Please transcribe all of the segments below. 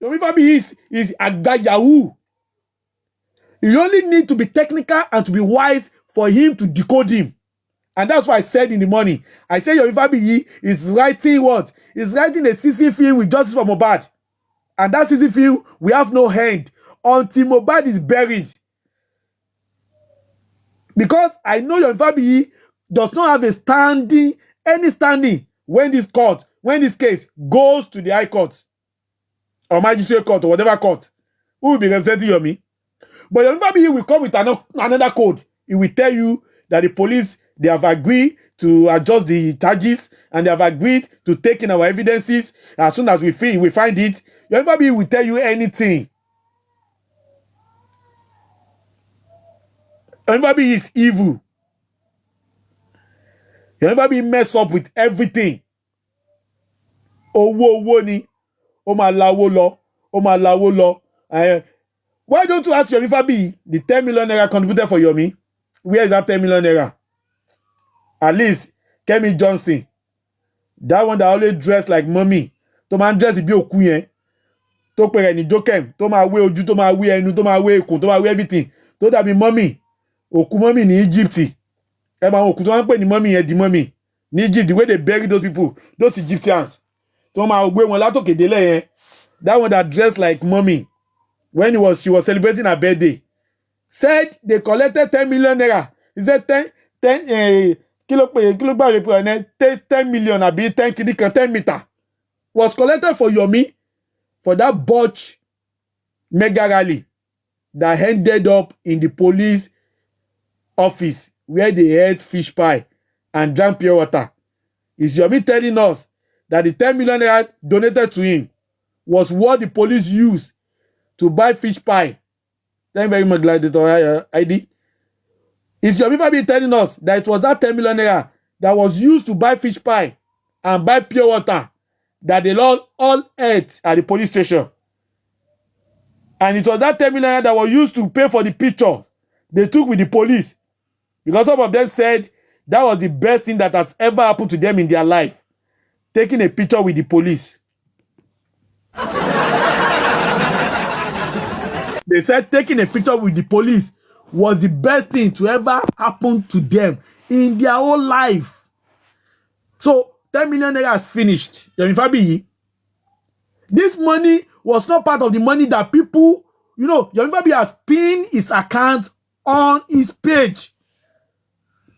Yomi Fabiyi is Agba Yahoo. You only need to be technical and to be wise for him to decode him. And that's why I said in the morning, I said Yomi Fabiyi is writing what? He's writing a CC film with Justice for Mohbad. And that CC film, we have no hand until Mohbad is buried. Because I know Yomi Fabiyi does not have any standing when this case goes to the High Court or Magistrate Court or whatever court. Who will be representing Yomi? But Yomi Fabiyi will come with another code. He will tell you that the police, they have agreed to adjust the charges and they have agreed to take in our evidences as soon as we find it. Yomi Fabiyi will tell you anything. Yomi Fabiyi is evil. Yomi Fabiyi mess up with everything. Owo ni. O ma lawo lo. Why don't you ask Yomi Fabiyi the 10 million naira contributed for Yomi? Where is that 10 million naira? At least Kemi Johnson, that one that always dress like mommy, to man dress bí òkú yẹn, tó pere ni Jokem, tó máa wé ojú, tó máa wé ẹnu, tó máa wé ikùn, tó máa wé everything, tó dàbí mommy, òkú mommy ní Egypt. Ẹ máa òkú tó máa ń pè ní mommy yẹn di mommy ní Egypt, the way they bury those people, those Egyptians, tó máa gbé wọn látòkè délẹ̀ yẹn. That one that dressed like mommy when she was celebrating her birthday said they collected 10 million naira. He said 10 million abi 10 meter was collected for Yomi for that botch mega rally that ended up in the police office where they ate fish pie and drank pure water. Is Yomi telling us that the 10 million naira donated to him was what the police used to buy fish pie? Thank you very much, Gladiator ID. Is Yomi Fabiyi telling us that it was that 10 million naira that was used to buy fish pie and buy pure water that they all ate at the police station? And it was that 10 million naira that was used to pay for the pictures they took with the police. Because some of them said that was the best thing that has ever happened to them in their life. Taking a picture with the police. They said taking a picture with the police was the best thing to ever happen to them in their whole life. So 10 million naira has finished. Yomi Fabiyi, this money was not part of the money that people, Yomi Fabiyi has pinned his account on his page.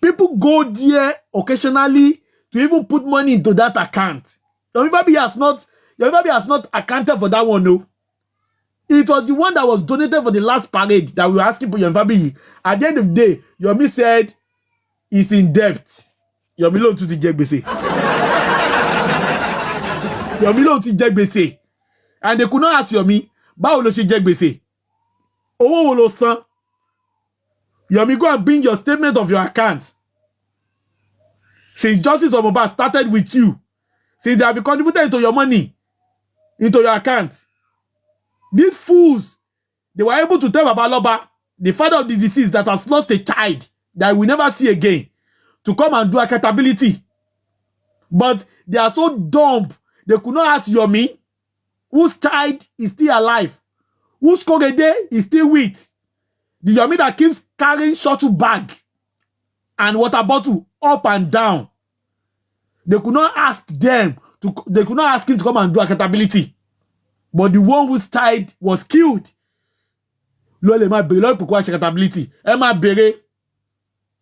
People go there occasionally to even put money into that account. Yomi Fabiyi has not accounted for that one, no. It was the one that was donated for the last parade that we were asking for Yomi Fabiyi. At the end of the day, Yomi said he's in debt. Yomi lóhùn tún ti jẹ gbèsè. Yomi lóhùn ti jẹ gbèsè. And they could not ask Yomi, báwo ló ṣe jẹ gbèsè? Owó wo ló san? Yomi, go and bring your statement of your account. Since Justice for Mohbad started with you, since they have been contributed into your money, into your account, these fools, they were able to tell Babaloba, the father of the deceased that has lost a child that we never see again, to come and do accountability. But they are so dumb, they could not ask Yomi, whose child is still alive, whose Kogede is still with. The Yomi that keeps carrying shuttle bag and water bottle up and down. They could not ask him to come and do accountability. But the one whose child was killed, accountability.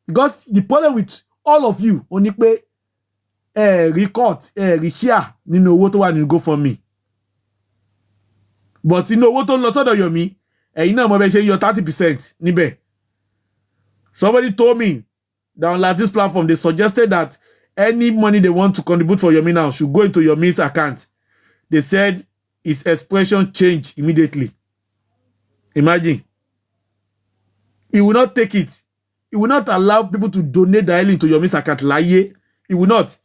Because the problem with all of you, only pay record, share, what to go for me. But what to lot of Yomi, your 30% nibe. Somebody told me that on this platform, they suggested that any money they want to contribute for Yomi now should go into Yomi's account. They said his expression changed immediately. Imagine. He will not take it. He will not allow people to donate directly into Yomi's account. He will not.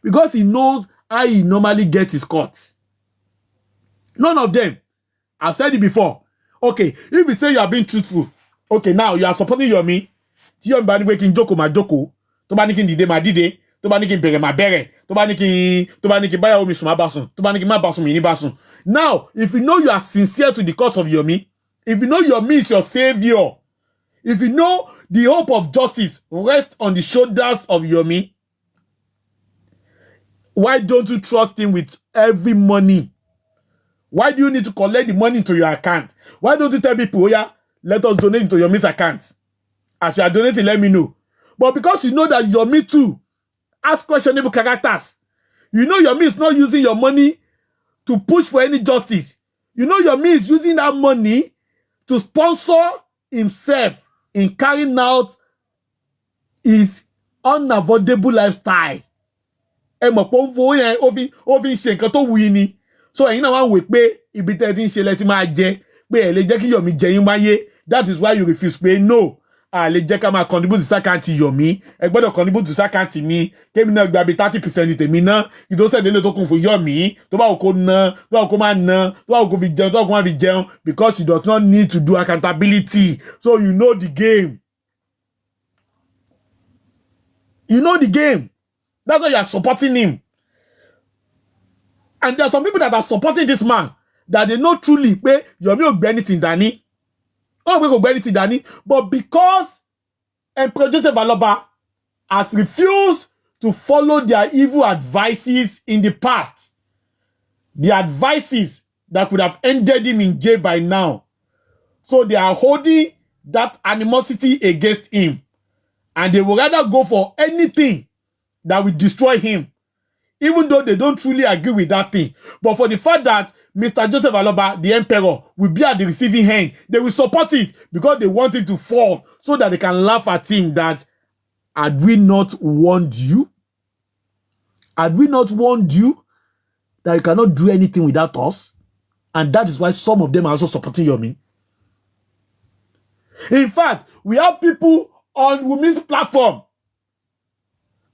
Because he knows how he normally gets his cuts. None of them. I've said it before. Okay, if you say you are being truthful, okay, now you are supporting Yomi. Tí Yomi bá ní pé kí n jókòó, ma jókòó. Tó bá ní kí n dìde, ma dìde. Tó bá ní kí n bẹ̀rẹ̀, ma bẹ̀rẹ̀. Tó bá ní kí n báyàwó mi sùn, ma bá sùn. Tó bá ní kí n má bá sùn, mi ní bá sùn. Now, if you know you are sincere to the cause of Yomi, if you know Yomi is your savior, if you know the hope of justice rests on the shoulders of Yomi, why don't you trust him with every money? Why do you need to collect the money into your account? Why don't you tell people, oh yeah, let us donate into Yomi's account? As you are donating, let me know. But because you know that Yomi too has questionable characters, you know Yomi is not using your money to push for any justice. You know Yomi is using that money to sponsor himself in carrying out his unavoidable lifestyle. Ẹ mọ̀ pé ó ń fowó yẹn ó fi ń ṣe nǹkan tó wù yín ni. So ẹ̀yin náà wá ń wò pé ibi tẹ́ ti ń ṣe lẹ ti máa jẹ pé ẹ lè jẹ́ kí Yomi jẹ yín máyé. That is why you refuse pé no. A lè jẹ́ ká máa contribute sí àkáǹtì Yomi. Ẹ gbọ́dọ̀ contribute sí àkáǹtì mi. Kémi náà gba bí 30% tèmi ná. Ìdósẹ̀ délé tó kún fún Yomi. Tó bá wù kó ná, tó bá wù kó máa ná, tó bá wù kó fi jẹun, tó bá wù kó máa fi jẹun. Because she does not need to do accountability. So you know the game. You know the game. That's why you are supporting him. And there are some people that are supporting this man that they know truly pé Yomi ò gbé anything dání. Ó gbé kò gbé anything dání. But because Emperor Joseph Aloba has refused to follow their evil advices in the past, the advices that could have ended him in jail by now. So they are holding that animosity against him. And they will rather go for anything that will destroy him, even though they don't truly agree with that thing. But for the fact that Mr. Joseph Aloba, the emperor, will be at the receiving end, they will support it because they want him to fall so that they can laugh at him that, had we not warned you? Had we not warned you that you cannot do anything without us? And that is why some of them are also supporting Yomi. In fact, we have people on Wumi's platform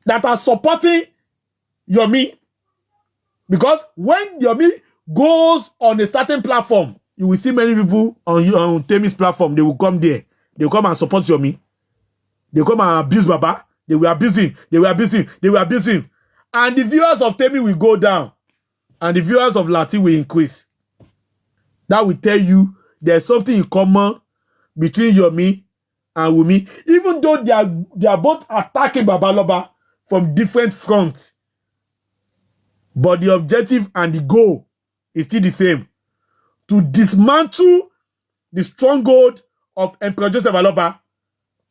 that are supporting Yomi, because when Yomi goes on a certain platform, you will see many people on Temi's platform. They will come there. They will come and support Yomi. They will come and abuse Baba. They will abuse him. They will abuse him. They will abuse him. And the viewers of Temi will go down. And the viewers of Lati will increase. That will tell you there's something in common between Yomi and Wumi. Even though they are both attacking Babaloba from different fronts. But the objective and the goal is still the same. To dismantle the stronghold of Emperor Joseph Aloba,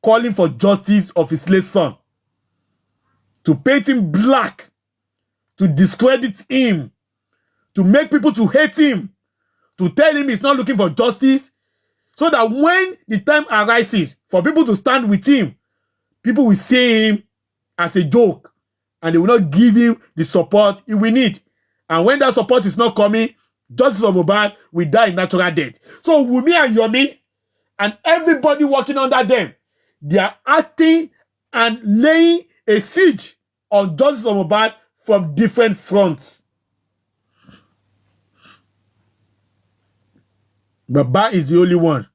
calling for justice of his late son. To paint him black. To discredit him. To make people to hate him. To tell him he's not looking for justice. So that when the time arises for people to stand with him, people will see him as a joke. And they will not give him the support he will need. And when that support is not coming, justice for Mohbad will die in natural death. So Wumi and Yomi and everybody working under them, they are acting and laying a siege on justice for Mohbad from different fronts. Baba is the only one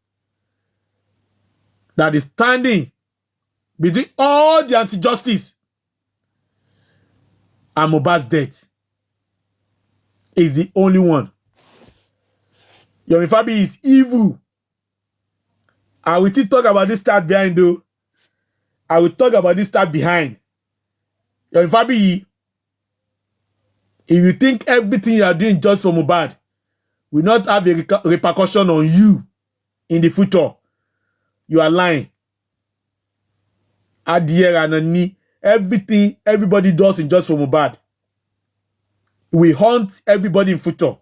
that is standing between all the anti-justice and Mohbad's death. Is the only one. Yomi Fabi is evil. I will still talk about this start behind though. I will talk about this start behind. Yomi Fabi, if you think everything you are doing just for Mohbad will not have a repercussion on you in the future, you are lying. Adiera Nani, everything everybody does in just for Mohbad we haunt everybody in future.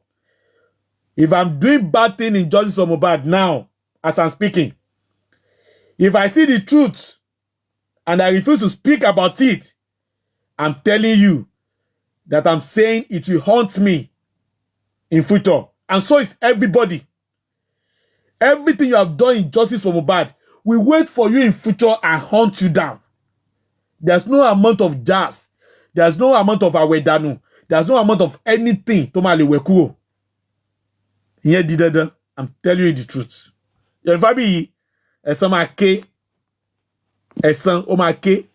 If I'm doing bad thing in justice for Mohbad now, as I'm speaking, if I see the truth and I refuse to speak about it, I'm telling you that I'm saying it will haunt me in future. And so is everybody. Everything you have done in justice for Mohbad will wait for you in future and hunt you down. There's no amount of jazz. There's no amount of awedanu. There's no amount of anything to male wekuro. I'm telling you the truth. If I be a son o ma ke.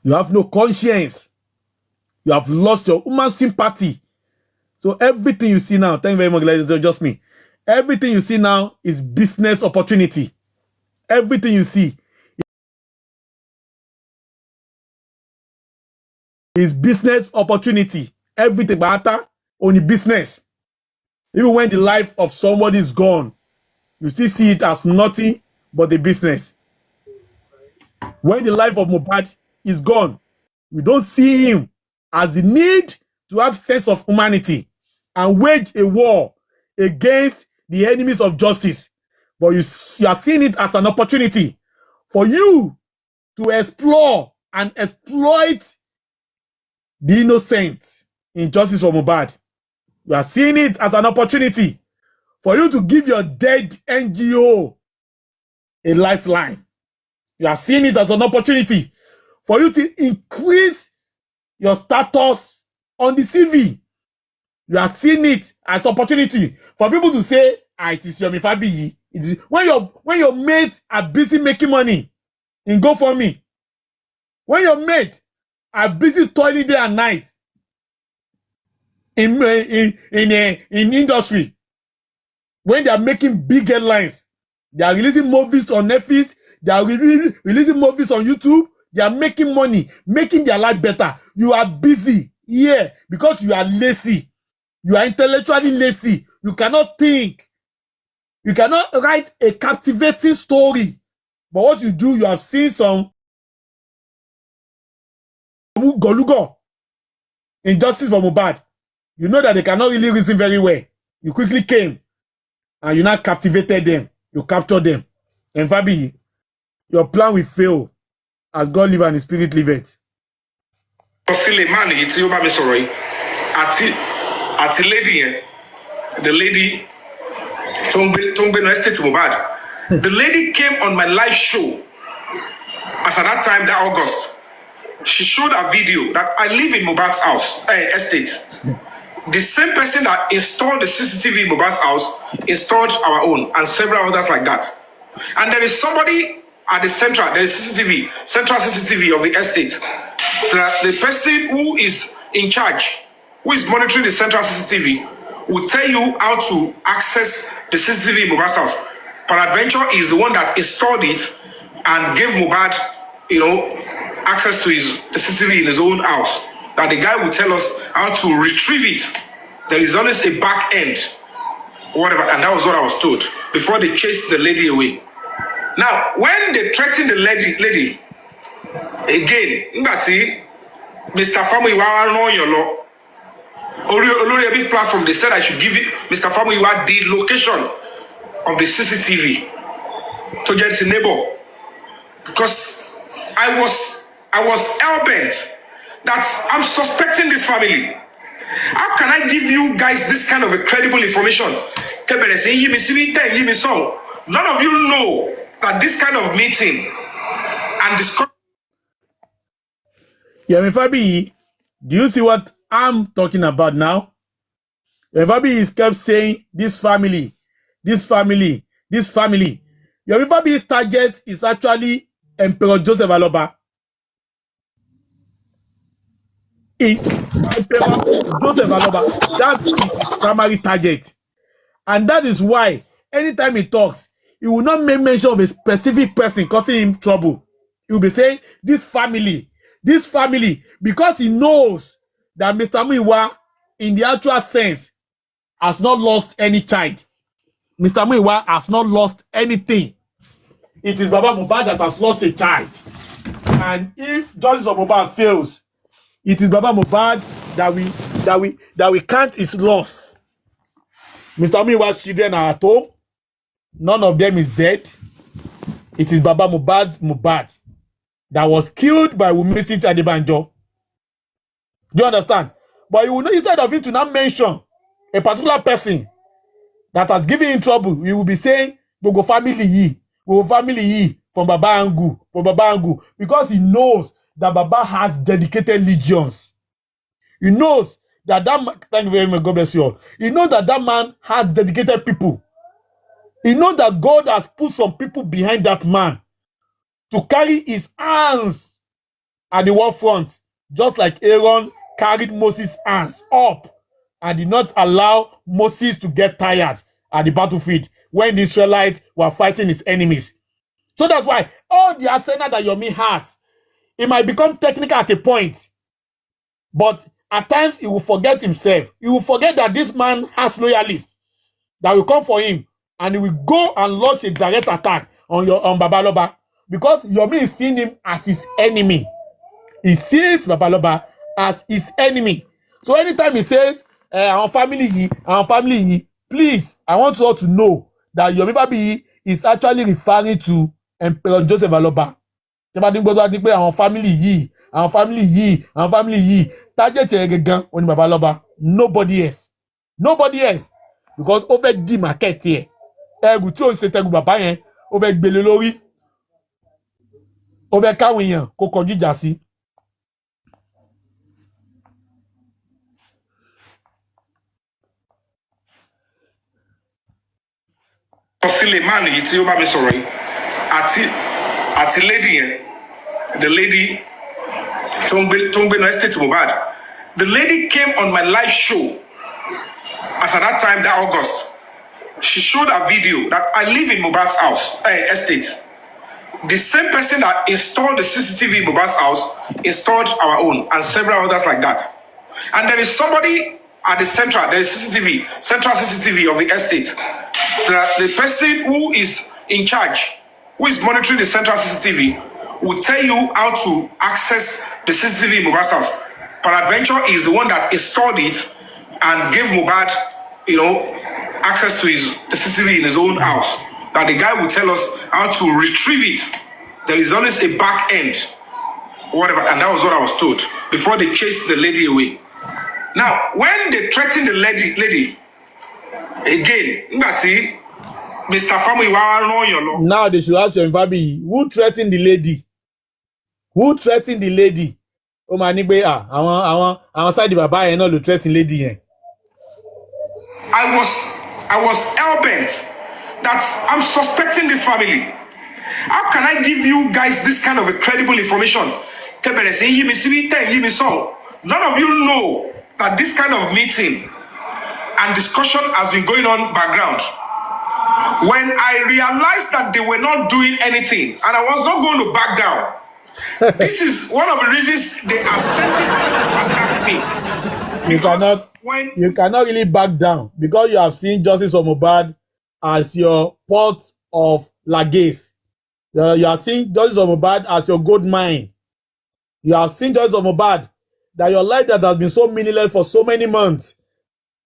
You have no conscience. You have lost your human sympathy. So everything you see now, thank you very much, ladies, just me. Everything you see now is business opportunity. Everything you see is business opportunity. Everything matter only business. Even when the life of somebody is gone, you still see it as nothing but the business. When the life of mohbad is gone, you don't see him as the need to have sense of humanity and wage a war against the enemies of justice. But you are seeing it as an opportunity for you to explore and exploit the innocent injustice of mohbad. You are seeing it as an opportunity for you to give your dead NGO a lifeline. You are seeing it as an opportunity for you to increase your status on the CV. You are seeing it as opportunity for people to say, it is Yomi Fabiyi. It is when your mates are busy making money in GoFundMe, when your mates are busy toiling day and night in industry, when they are making big headlines, they are releasing movies on Netflix, they are releasing movies on YouTube, they are making money, making their life better. You are busy here because you are lazy. You are intellectually lazy. You cannot think. You cannot write a captivating story. But what you do, you have seen some Golugo injustice for mohbad. You know that they cannot really reason very well. You quickly came and you now captivated them. You captured them. And Fabi, your plan will fail as God live and his spirit live it. The lady Tongbe estate Mohbad. The lady came on my live show as at that time, that August. She showed a video that I live in Mohbad's house, estate. The same person that installed the CCTV in Mohbad's house installed our own and several others like that. And there is somebody at the central, there is CCTV, central CCTV of the estate. The person who is in charge, who is monitoring the central CCTV, will tell you how to access the CCTV in Mohbad's house. Peradventure is the one that installed it and gave Mohbad, access to the CCTV in his own house. That the guy will tell us how to retrieve it. There is always a back end, whatever, and that was what I was told before they chased the lady away. Now, when they threatened the lady again, Mr. Famuyiwa know your law. Olori a big platform, they said I should give it Mr. Famuyiwa the location of the CCTV to get his neighbor, because I was hell-bent that I'm suspecting this family. How can I give you guys this kind of a credible information? None of you know that this kind of meeting and discussion. Yomi Fabiyi, do you see what I'm talking about now? Yomi Fabiyi is kept saying this family, this family, this family. Yomi Fabiyi's target is actually Emperor Joseph Aloba. Is Emperor Joseph Aloba. That is his primary target. And that is why anytime he talks, he will not make mention of a specific person causing him trouble. He will be saying, this family, because he knows that Mr. Muiwa, in the actual sense, has not lost any child. Mr. Muiwa has not lost anything. It is Baba Mohbad that has lost a child. And if justice of Mohbad fails, it is Baba Mohbad that we count his loss. Mr. Muiwa's children are at home. None of them is dead. It is Baba Mohbad's Mohbad that was killed by Wumisi Adebanjo. Do you understand? But you will know, instead of him to not mention a particular person that has given him trouble, he will be saying, Gogo family ye, from Baba Angu, because he knows that Baba has dedicated legions. He knows that thank you very much, God bless you all. He knows that man has dedicated people. He knows that God has put some people behind that man to carry his hands at the war front, just like Aaron carried Moses' hands up and did not allow Moses to get tired at the battlefield when the Israelites were fighting his enemies. So that's why all the arsenal that Yomi has, it might become technical at a point, but at times he will forget himself. He will forget that this man has loyalists that will come for him, and he will go and launch a direct attack on Babaloba, because Yomi is seeing him as his enemy. He sees Babaloba as his enemy. So anytime he says, our family, please, I want you all to know that Yomi Fabiyi is actually referring to Emperor Joseph Aloba. Our family, target on Babaloba. Nobody else. Because over the market here, ẹrù tí ó ṣe tẹrù bàbá yẹn, ó fẹ́ gbélé lórí, ó fẹ́ káwọn èèyàn kó kọjú ìjà sí. Sílẹ̀ máa nìyí tí ó bá mi sọ̀rọ̀ yìí àti lady yẹn, the lady tó ń gbé náà estate Mohbad, the lady came on my live show as at that time, that August. She showed a video that I live in Mohbad's house, estate. The same person that installed the CCTV in Mohbad's house installed our own and several others like that. And there is somebody at the central, there is central CCTV of the estate. The person who is in charge, who is monitoring the central CCTV, will tell you how to access the CCTV in Mohbad's house. Peradventure is the one that installed it and gave Mohbad, access to the CCTV in his own house. That the guy will tell us how to retrieve it. There is always a back end, whatever, and that was what I was told before they chased the lady away. Now, when they threatened the lady again, Mr. Famu, now they should ask Yomi Fabiyi, who threatened the lady? Who threatened the lady? Oh my nigga, àwọn side bàbá yẹn náà ló threaten lady yẹn. I was hell-bent that I'm suspecting this family. How can I give you guys this kind of a credible information? None of you know that this kind of meeting and discussion has been going on background. When I realized that they were not doing anything and I was not going to back down, this is one of the reasons they are sending to attack me. You cannot really back down because you have seen Justice Mohbad as your port of Lagos. You are seeing Justice Mohbad as your gold mine. You have seen Justice Mohbad that your life that has been so meaningless for so many months,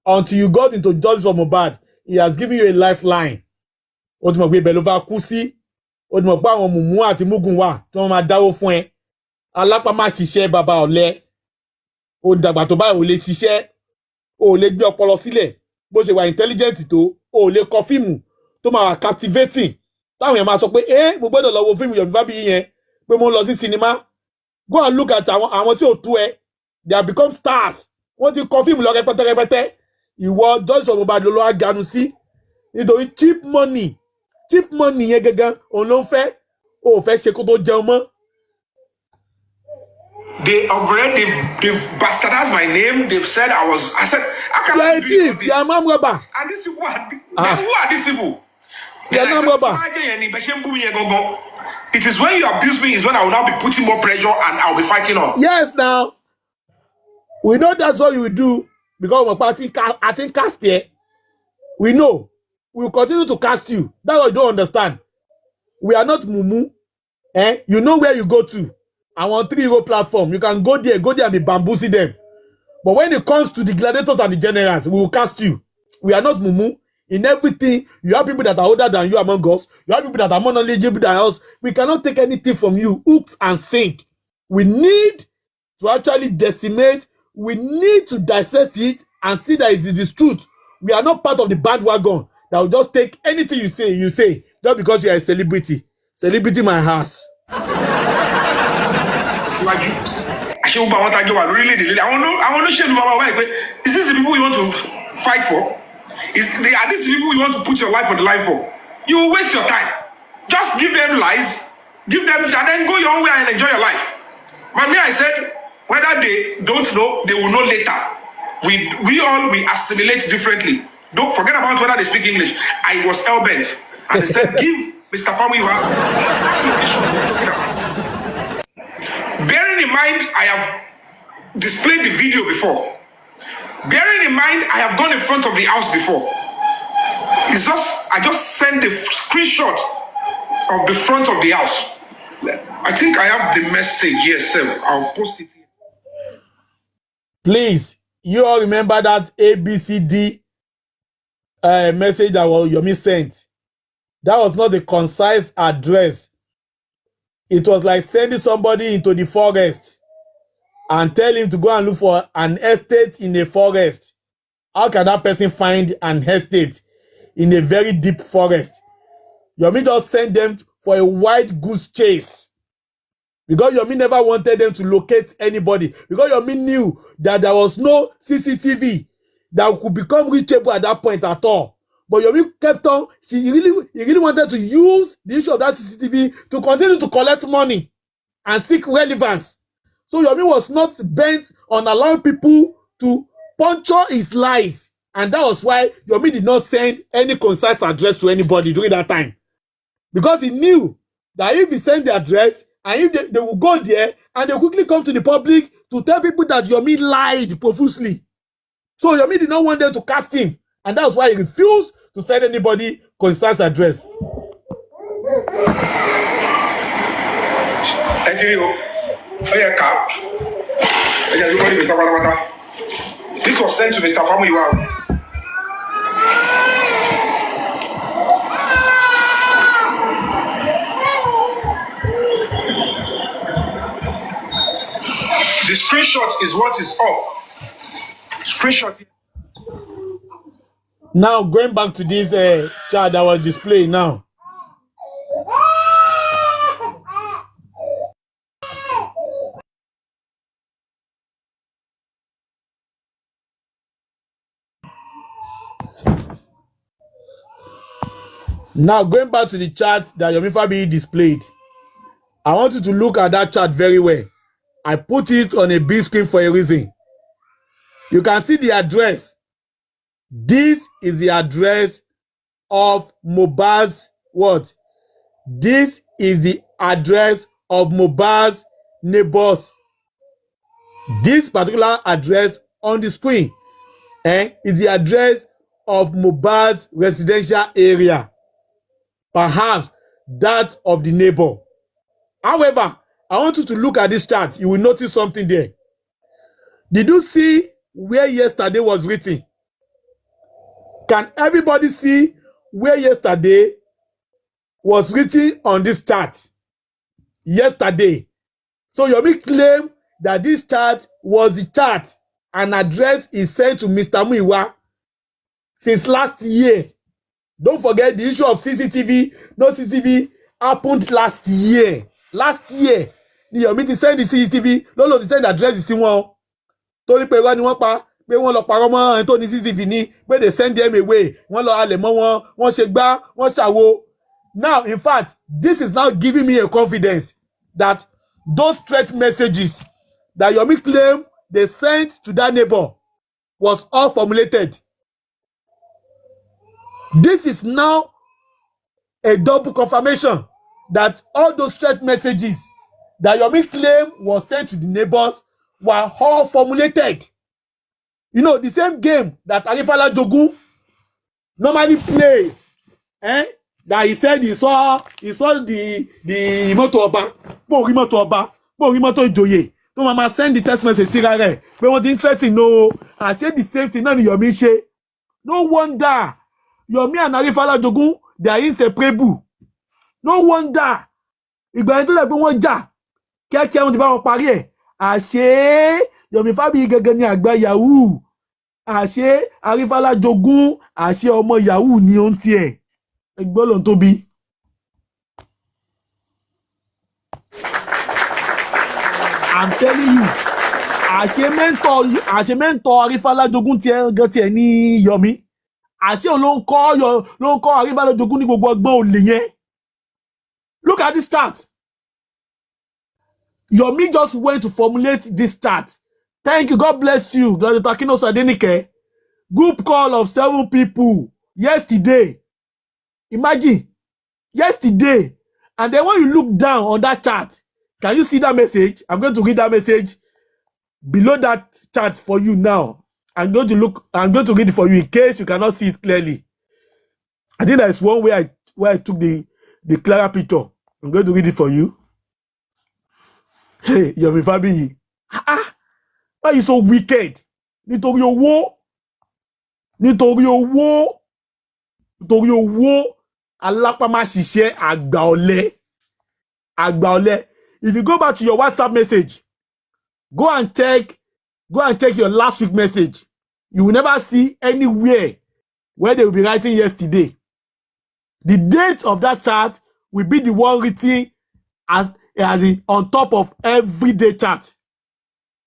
until you got into Justice Mohbad, he has given you a lifeline. Ó ti mọ̀ pé Belova kú sí, ó ti mọ̀ pé àwọn Mumu àti Mugun wà tí wọ́n máa dáwó fún ẹ. Alápá má ṣiṣẹ́ bàbá ọ̀lẹ. Ó dàgbà tó báyìí ò lè ṣiṣẹ́, ò lè gbé ọpọlọ sílẹ̀, bó ṣe wà intelligent tó, ò lè kọ fíìmù tó máa wà captivating. Táwọn èèyàn máa sọ pé mo gbọ́dọ̀ lọ wo fíìmù Yomi Fabiyi yẹn pé mo ń lọ sí cinema. Go and look at àwọn tí ò tó ẹ. They have become stars. Wọ́n ti kọ fíìmù lọ rẹpẹtẹ. Ìwọ Justice Mohbad ló wá ganu sí. Nítorí cheap money yẹn gangan òun ló ń fẹ́. Ó fẹ́ ṣe kó tó jẹun mọ́. They've bastardized my name. They've said I said, how can I do this? You're a man robber. And these people who are these people? You're a man robber. It is when you abuse me is when I will now be putting more pressure and I'll be fighting on. Yes, now. We know that's what you will do because we're I think cast here. We know. We will continue to cast you. That's what you don't understand. We are not mumu. You know where you go to. I want 3-hero platform. You can go there and be bamboozling them. But when it comes to the gladiators and the generals, we will cast you. We are not mumu. In everything, you have people that are older than you among us. You have people that are more knowledgeable than us. We cannot take anything from you, hooks and sink. We need to actually decimate. We need to dissect it and see that it is truth. We are not part of the bandwagon that will just take anything you say, just because you are a celebrity. Celebrity my house. Is this the people you want to fight for? Are these the people you want to put your life on the line for? You will waste your time. Just give them lies, give them, and then go your own way and enjoy your life. But me, I said, whether they don't know, they will know later. We all assimilate differently. Don't forget about whether they speak English. I was hellbent, and they said, give Mr. Famiwa the exact location we're talking about. Bearing in mind, I have displayed the video before. Bearing in mind, I have gone in front of the house before. I just sent the screenshot of the front of the house. I think I have the message here, sir. I'll post it here. Please, you all remember that ABCD message that Yomi sent? That was not a concise address. It was like sending somebody into the forest and tell him to go and look for an estate in a forest. How can that person find an estate in a very deep forest? Yomi just sent them for a wild goose chase. Because Yomi never wanted them to locate anybody. Because Yomi knew that there was no CCTV that could become reachable at that point at all. But Yomi kept on. He really wanted to use the issue of that CCTV to continue to collect money and seek relevance. So Yomi was not bent on allowing people to puncture his lies. And that was why Yomi did not send any concise address to anybody during that time. Because he knew that if he sent the address, and if they will go there, and they quickly come to the public to tell people that Yomi lied profusely. So Yomi did not want them to cast him. And that's why he refused to send anybody concise address. This was sent to Mr. Famuyiwa. The screenshot is what is up. Screenshot. Now, going back to this chart that was displayed now. Now, going back to the chart that Yomi Fabiyi displayed. I want you to look at that chart very well. I put it on a big screen for a reason. You can see the address. This is the address of Mohbad's what? This is the address of Mohbad's neighbors. This particular address on the screen is the address of Mohbad's residential area. Perhaps that of the neighbor. However, I want you to look at this chart. You will notice something there. Did you see where yesterday was written? Can everybody see where yesterday was written on this chart? Yesterday. So Yomi claimed that this chart was the chart. An address is sent to Mr. Muiwa since last year. Don't forget the issue of CCTV. No CCTV happened last year. Last year. Yomi ti send the CCTV. No, ti send the address is one. Torí pé wọ́n ní wọ́n pa pé wọ́n lọ parọ́ mọ́ ẹni tó ní CCTV ní pé they send them away. Wọ́n lọ halẹ̀ mọ́ wọ́n ṣe gbá, wọ́n ṣàwo. Now, in fact, this is now giving me a confidence that those threat messages that Yomi claimed they sent to that neighbor was all formulated. This is now a double confirmation that all those threat messages that Yomi claimed was sent to the neighbors were all formulated. You know, the same game that Arifala Jogun normally plays, that he said he saw the motor ọba, pon rí motor ọba, pon rí motor ìjòyè, tó máa send the text message síra rẹ̀ pé wọ́n ti threatening no, and say the same thing náà ni Yomi ṣe. No wonder Yomi and Arifala Jogun, they are inseparable. No wonder ìgbà yẹn tó dẹ̀ pé wọ́n jà kíákíá wọn ti bá wọn parí ẹ̀. Àṣé Yomi Fabiyi gẹ́gẹ́ ní àgbà yahoo. Àṣé Arifala Jogun, àṣé ọmọ yahoo ni ó ń tiẹ̀. Ẹgbẹ́ ló ń tóbi. I'm telling you, àṣé mẹ́ńtọ̀ Arifala Jogun tiẹ̀ ní Yomi. Àṣé ló ń kọ́ Arifala Jogun ní gbogbo ọgbọ́n olè yẹn. Look at this chart. Yomi just went to formulate this chat. Thank you. God bless you. God Takino Sadenike. Group call of 7 people yesterday. Imagine. Yesterday. And then when you look down on that chat, can you see that message? I'm going to read that message below that chat for you now. I'm going to read it for you in case you cannot see it clearly. I think there's one where I took the clearer picture. I'm going to read it for you. Hey, Yomi Fabiyi. Why are you so wicked? Nítorí owó. Nítorí owó. Alápámá ṣiṣẹ́ àgbà ọ̀lẹ. If you go back to your WhatsApp message, go and check your last week message. You will never see anywhere where they will be writing yesterday. The date of that chat will be the one written as in on top of everyday chat.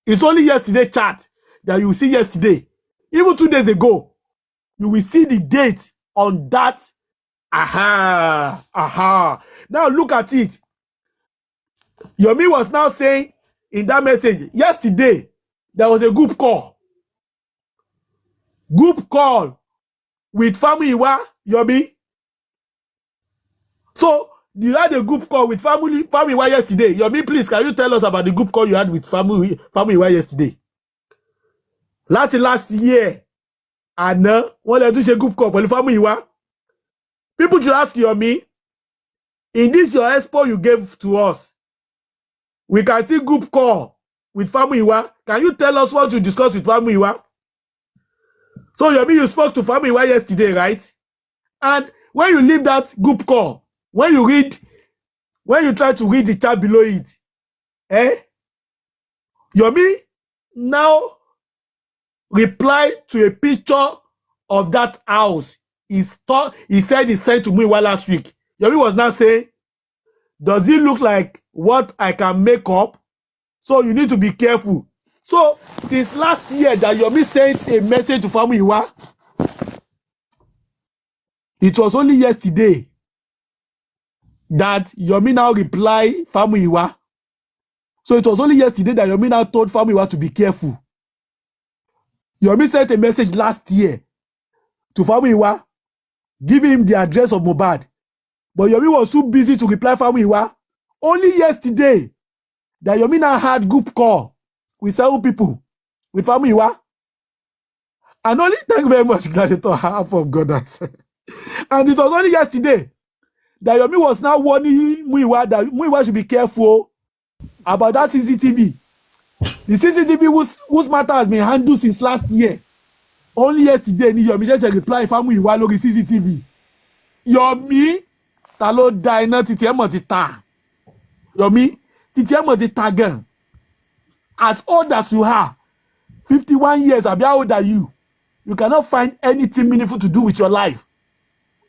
It's only yesterday chat that you will see yesterday. Even 2 days ago, you will see the date on that. Now look at it. Yomi was now saying in that message, yesterday, there was a group call. With Famuyiwa, Yomi. So, you had a group call with Famuyiwa yesterday. Yomi, please, can you tell us about the group call you had with Famuyiwa yesterday? Last year, àná, wọ́n lè tún ṣe group call pẹ̀lú Famuyiwa. People should ask Yomi, in this your expo you gave to us, we can see group call with Famuyiwa. Can you tell us what you discussed with Famuyiwa? So Yomi, you spoke to Famuyiwa yesterday, right? And when you leave that group call, when you try to read the chat below it, Yomi now reply to a picture of that house. He said he sent to me last week. Yomi was now saying, does it look like what I can make up? So you need to be careful. So since last year that Yomi sent a message to Famuyiwa, it was only yesterday that Yomi now reply Famuyiwa. So it was only yesterday that Yomi now told Famuyiwa to be careful. Yomi sent a message last year to Famuyiwa, giving him the address of Mohbad. But Yomi was too busy to reply Famuyiwa. Only yesterday that Yomi now had group call with 7 people with Famuyiwa. And only, thank you very much, Gladiator, half of goddess. And it was only yesterday that Yomi was now warning Muyiwa that Muyiwa should be careful about that CCTV. The CCTV whose matter has been handled since last year. Only yesterday, Yomi just reply Famuyiwa lórí CCTV. Yomi, ta ló da iná títí ẹ mọ̀ ti ta. Yomi, títí ẹ mọ̀ ti ta gan. As old as you are, 51 years, abi how old are you? You cannot find anything meaningful to do with your life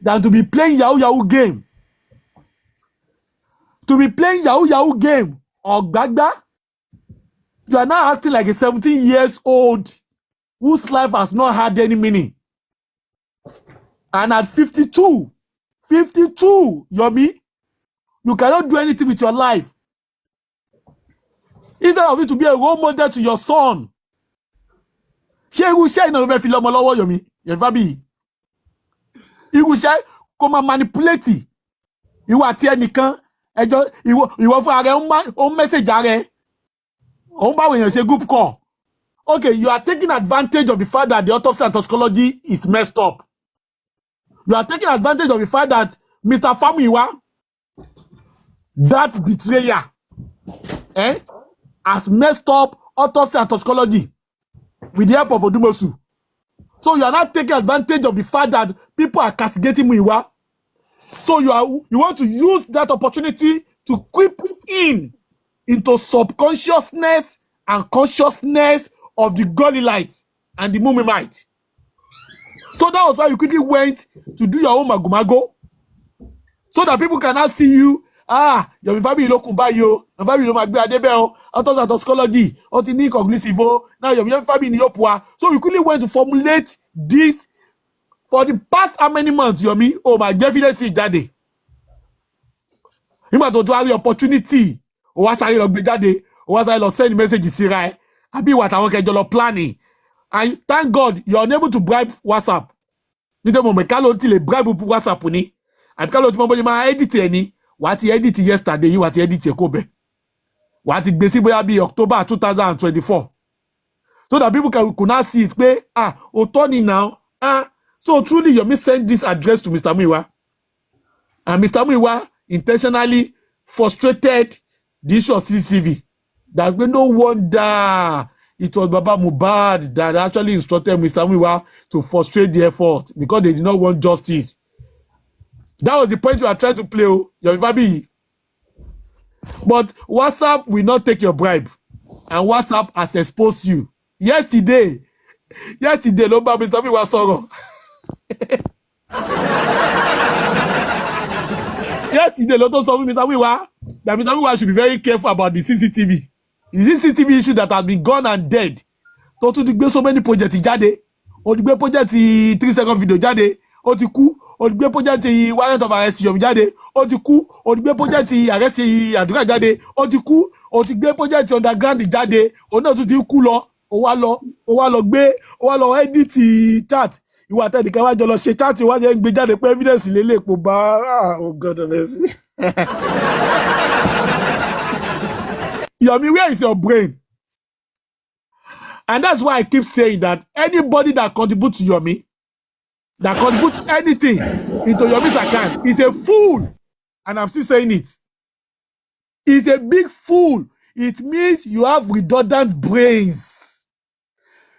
than to be playing Yahoo game. To be playing Yahoo game or gbagba, you are now acting like a 17 years old whose life has not had any meaning. And at 52, Yomi, you cannot do anything with your life. Instead of it to be a role model to your son. Ṣé irú iṣẹ́ iná ló fẹ́ fi lọ́mọ lọ́wọ́ Yomi? Yomi Fabiyi. Irú iṣẹ́ kó máa manipulate. Ìwọ àti ẹnìkan ẹjọ́ ìwọ fún ara ẹ ó message ara ẹ. Ó ń bá èèyàn ṣe group call. Okay, you are taking advantage of the fact that the autopsy and toxicology is messed up. You are taking advantage of the fact that Mr. Famuyiwa, that betrayer, has messed up autopsy and toxicology with the help of Odumosu. So you are not taking advantage of the fact that people are castigating Muyiwa. So you want to use that opportunity to creep into subconsciousness and consciousness of the Goliath and the Mumimite. So that was why you quickly went to do your own magumago, so that people cannot see you. Yomi Fabiyi ló kún báyìí o. Yomi Fabiyi ló máa gbé adébẹ̀ o. Autopsy and toxicology. Ó ti ní inconclusive o. Now Yomi Fabiyi ni yóò pua. So you quickly went to formulate this for the past how many months, Yomi? Oh my, evidence jáde. Nígbà tó tún wá rí opportunity ó wá sáré lọ gbé jáde, ó wá sáré lọ send message síra ẹ, àbí ìwà àtàwọn kẹjọ lọ planning. And thank God you are unable to bribe WhatsApp. Nítorí mo mọ̀ ká ló ti lè bribe WhatsApp ni, àbí ká ló ti mọ bóyá máa edit ẹ ni, wàá ti edit yesterday yìí, wàá ti edit ẹ kó bẹ̀. Wàá ti gbé sí bóyá bíi October 2024. So that people could now see it, pé, òótọ́ ni now. So truly Yomi sent this address to Mr. Muiwa. And Mr. Muiwa intentionally frustrated the issue of CCTV. That's been no wonder it was Baba Mohbad that actually instructed Mr. Muiwa to frustrate the effort because they did not want justice. That was the point you are trying to play, Yomi Fabiyi. But WhatsApp will not take your bribe. And WhatsApp has exposed you. Yesterday, ló bá Mr. Muiwa sọ̀rọ̀. Yesterday, ló tó sọ fún Mr. Muiwa that Mr. Muiwa should be very careful about the CCTV. The CCTV issue that has been gone and dead. Tó tún ti gbé so many projects jáde. Ó ti gbé project 3-second video jáde. Ó ti kú. Ó ti gbé project warrant of arrest Yomi jáde. Ó ti kú. Ó ti gbé project arrest Àdúrà jáde. Ó ti kú. Ó ti gbé project underground jáde. Ó náà tún ti kú lọ. Ó wá lọ edit chat. Ìwà tẹ́nìkan wá jọ lọ ṣe chat wá ṣe ń gbé jáde pé evidence lélẹ̀ pò bá oh God of mercy. Yomi, where is your brain? And that's why I keep saying that anybody that contributes to Yomi, that contributes anything into Yomi's account is a fool. And I'm still saying it. He's a big fool. It means you have redundant brains.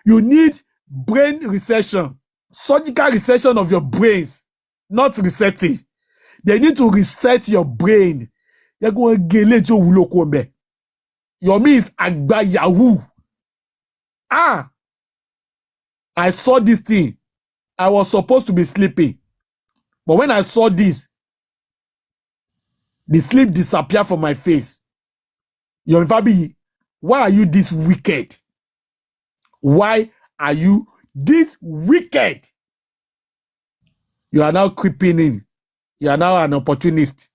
You need brain recession, surgical recession of your brains, not resetting. They need to reset your brain. They're going to get you. Yomi is agba yahoo. I saw this thing. I was supposed to be sleeping. But when I saw this, the sleep disappeared from my face. Yomi Fabiyi, why are you this wicked? Why are you this wicked? You are now creeping in. You are now an opportunist.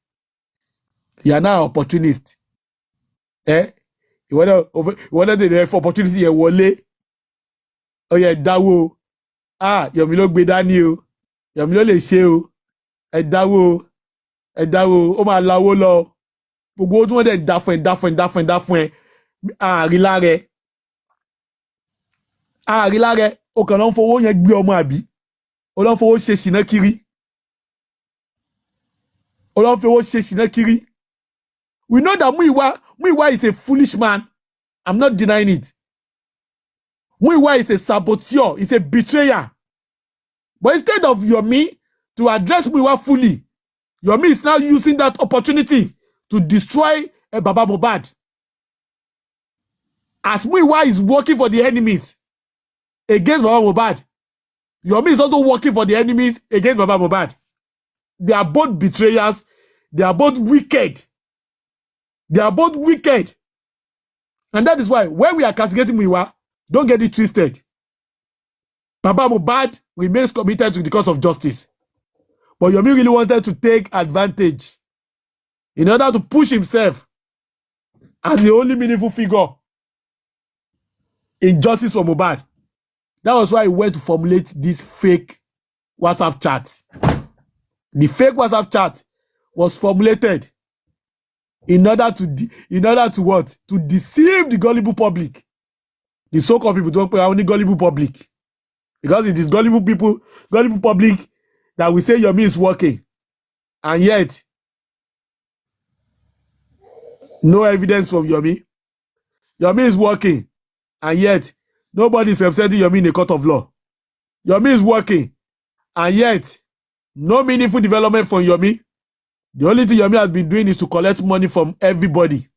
You are now an opportunist. You wanna the opportunity here wọlé. Oh yeah, dáwó. Yomi ló gbé dání o. Yomi ló lè ṣe o. Ẹ dáwó. Ó máa láwó lọ. Gbogbo tí wọ́n dẹ̀ dá fún ẹ. Àrí láre. O kàn lọ ń fowó yẹn gbé ọmọ àbí. O lọ ń fowó ṣe ṣìnà kiri. We know that Muiwa is a foolish man. I'm not denying it. Muiwa is a saboteur. He's a betrayer. But instead of Yomi to address Muiwa fully, Yomi is now using that opportunity to destroy Baba Mohbad. As Muiwa is working for the enemies against Baba Mohbad, Yomi is also working for the enemies against Baba Mohbad. They are both betrayers. They are both wicked. And that is why when we are castigating Muiwa, don't get it twisted. Baba Mohbad remains committed to the cause of justice. But Yomi really wanted to take advantage in order to push himself as the only meaningful figure in justice for Mohbad. That was why he went to formulate this fake WhatsApp chat. The fake WhatsApp chat was formulated in order to what? To deceive the gullible public. The so-called people don't pay only gullible public. Because it is gullible public that we say Yomi is working. And yet, no evidence from Yomi. Yomi is working. And yet, nobody is representing Yomi in a court of law. Yomi is working. And yet, no meaningful development from Yomi. The only thing Yomi has been doing is to collect money from everybody.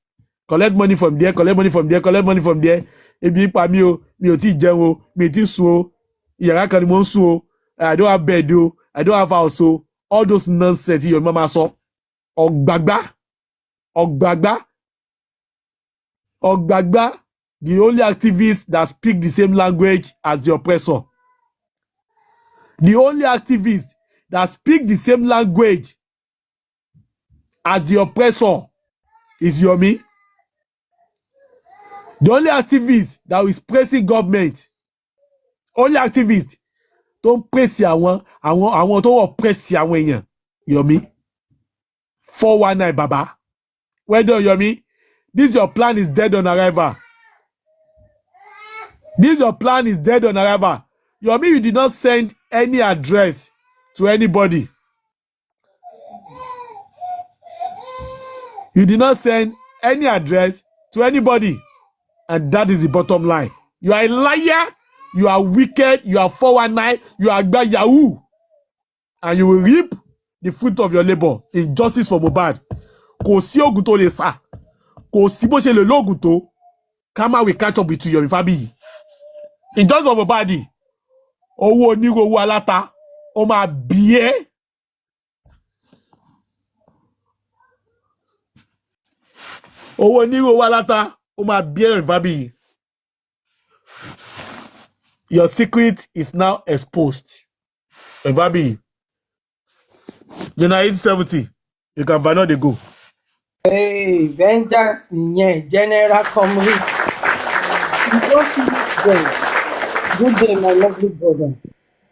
Collect money from there, collect money from there, collect money from there. Ebi pa mi o, mi ò tí jẹun o, mi ti sùn o, yàrá kan ni mo ń sùn o, I don't have bed o, I don't have house o. All those nonsense Yomi máa sọ. Ọ̀gbàgbá, the only activists that speak the same language as the oppressor. The only activists that speak the same language as the oppressor is Yomi. The only activist that is praising government, only activist don't praise àwọn tó oppress àwọn èèyàn. Yomi 419 Baba. Well done, Yomi. This your plan is dead on arrival. This your plan is dead on arrival. Yomi, you did not send any address to anybody. You did not send any address to anybody. And that is the bottom line. You are a liar. You are wicked. You are 419. You are Yahoo. And you will reap the fruit of your labor in justice for Mohbad. Kò sí ogun tó lè sá. Kò sí bó ṣe lè lóògùn tó. Kama will catch up with you, Yomi Fabiyi. In justice for Mohbad, owó oníro owó aláta, ó máa bí ẹ́. Owó oníro owó aláta, ó máa bí ẹ́, Yomi Fabiyi. Your secret is now exposed. Yomi Fabiyi. January 70, you can find out the go. Hey, vengeance, yeah, general comrade. You don't feel well. Good day, my lovely brother.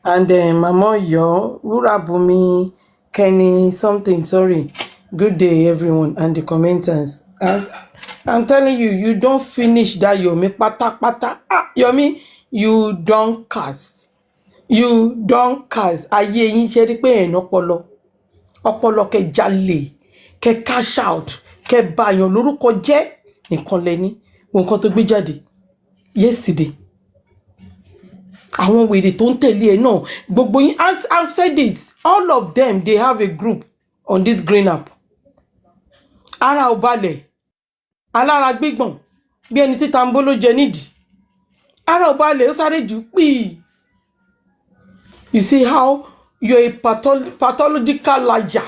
And Mama Yo, Urabumi, Kenny, something, sorry. Good day, everyone, and the commenters. I'm telling you, you don't finish that Yomi, pata, pata. Ah, Yomi, you don't cast. You don't cast. Ayé yín ṣe rí pé ẹ̀ nọ́pọlọ. Ọpọlọ kẹ́ jalè, kẹ́ cash out, kẹ́ báyàn lórúkọ jẹ́ nìkan lẹ́ni. Nǹkan tó gbé jáde yesterday. Àwọn wèrè tó ń tẹ̀lé ẹ náà, gbogbo yín, I've said this, all of them, they have a group on this green app. Ara ò balẹ̀, alára gbígbọ̀n, bí ẹni tí tambolo jẹ nídìí. Ara ò balẹ̀, ó sáré jù pì. You see how you're a pathological liar.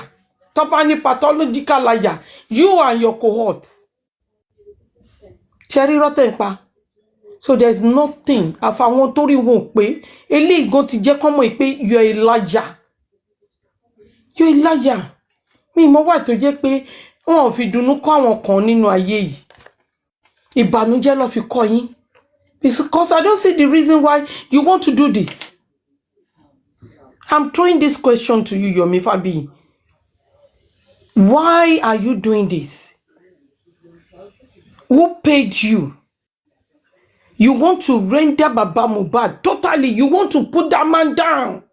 Topani pathological liar. You and your cohorts. Cherry rotten pa. So there's nothing. Àfàwọn tó rí wọn pé eléyìí gan ti jẹ́ kọ́mọ̀ pé you're a liar. You're a liar. Mi mọ̀ wá tó jẹ́ pé wọ́n fi dùnnú kọ́ àwọn kan nínú ayé yìí. Ìbànújẹ́ ló fi kọ́ yín. Because I don't see the reason why you want to do this. I'm throwing this question to you, Yomi Fabiyi. Why are you doing this? Who paid you? You want to render Baba Mohbad totally. You want to put that man down.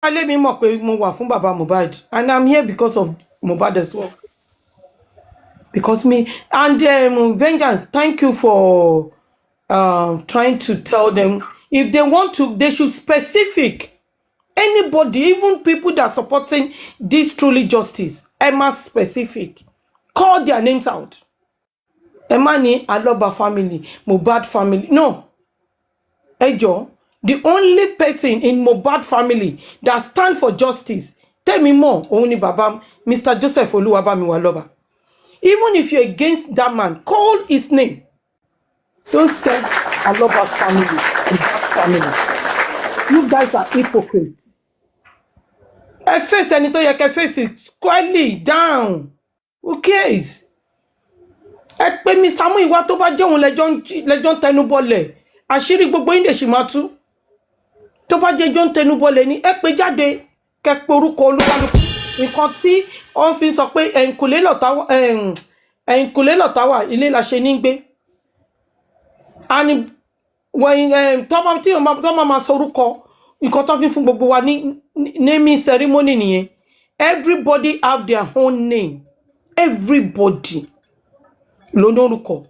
Let me mock Baba Mohbad, and I'm here because of Mohbad as well. Because me and vengeance. Thank you for trying to tell them if they want to, they should specific. Anybody, even people that are supporting this truly justice, Emma specific. Call their names out. Emma Aloba family, Mohbad family. No. Ejo. The only person in Mohbad family that stand for justice, tell me more, only Baba, Mr. Joseph Oluwabamiwaloba. Even if you're against that man, call his name. Don't say Aloba family, Mohbad family. You guys are hypocrites. I face anything you can face it squarely down. Who cares? Ẹ pé mi Samuel ìwà tó bá jẹ́ òun lẹ́jọ́ tẹnubọlẹ̀. Àṣírí gbogbo yín lè ṣì máa tú. Tó bá jẹ́ John tẹnubọlẹ̀ ni ẹ pé jáde kẹ́ pe orúkọ olúkálùkù. Nǹkan tí wọ́n fi sọ pé ẹ̀yìnkùlé lọ̀tá wà ilé la ṣe ní gbé. And when tọ́mọ tí wọ́n máa sọ orúkọ nǹkan tó fi fún gbogbo wa ní naming ceremony nìyẹn. Everybody have their own name. Everybody ló ní orúkọ.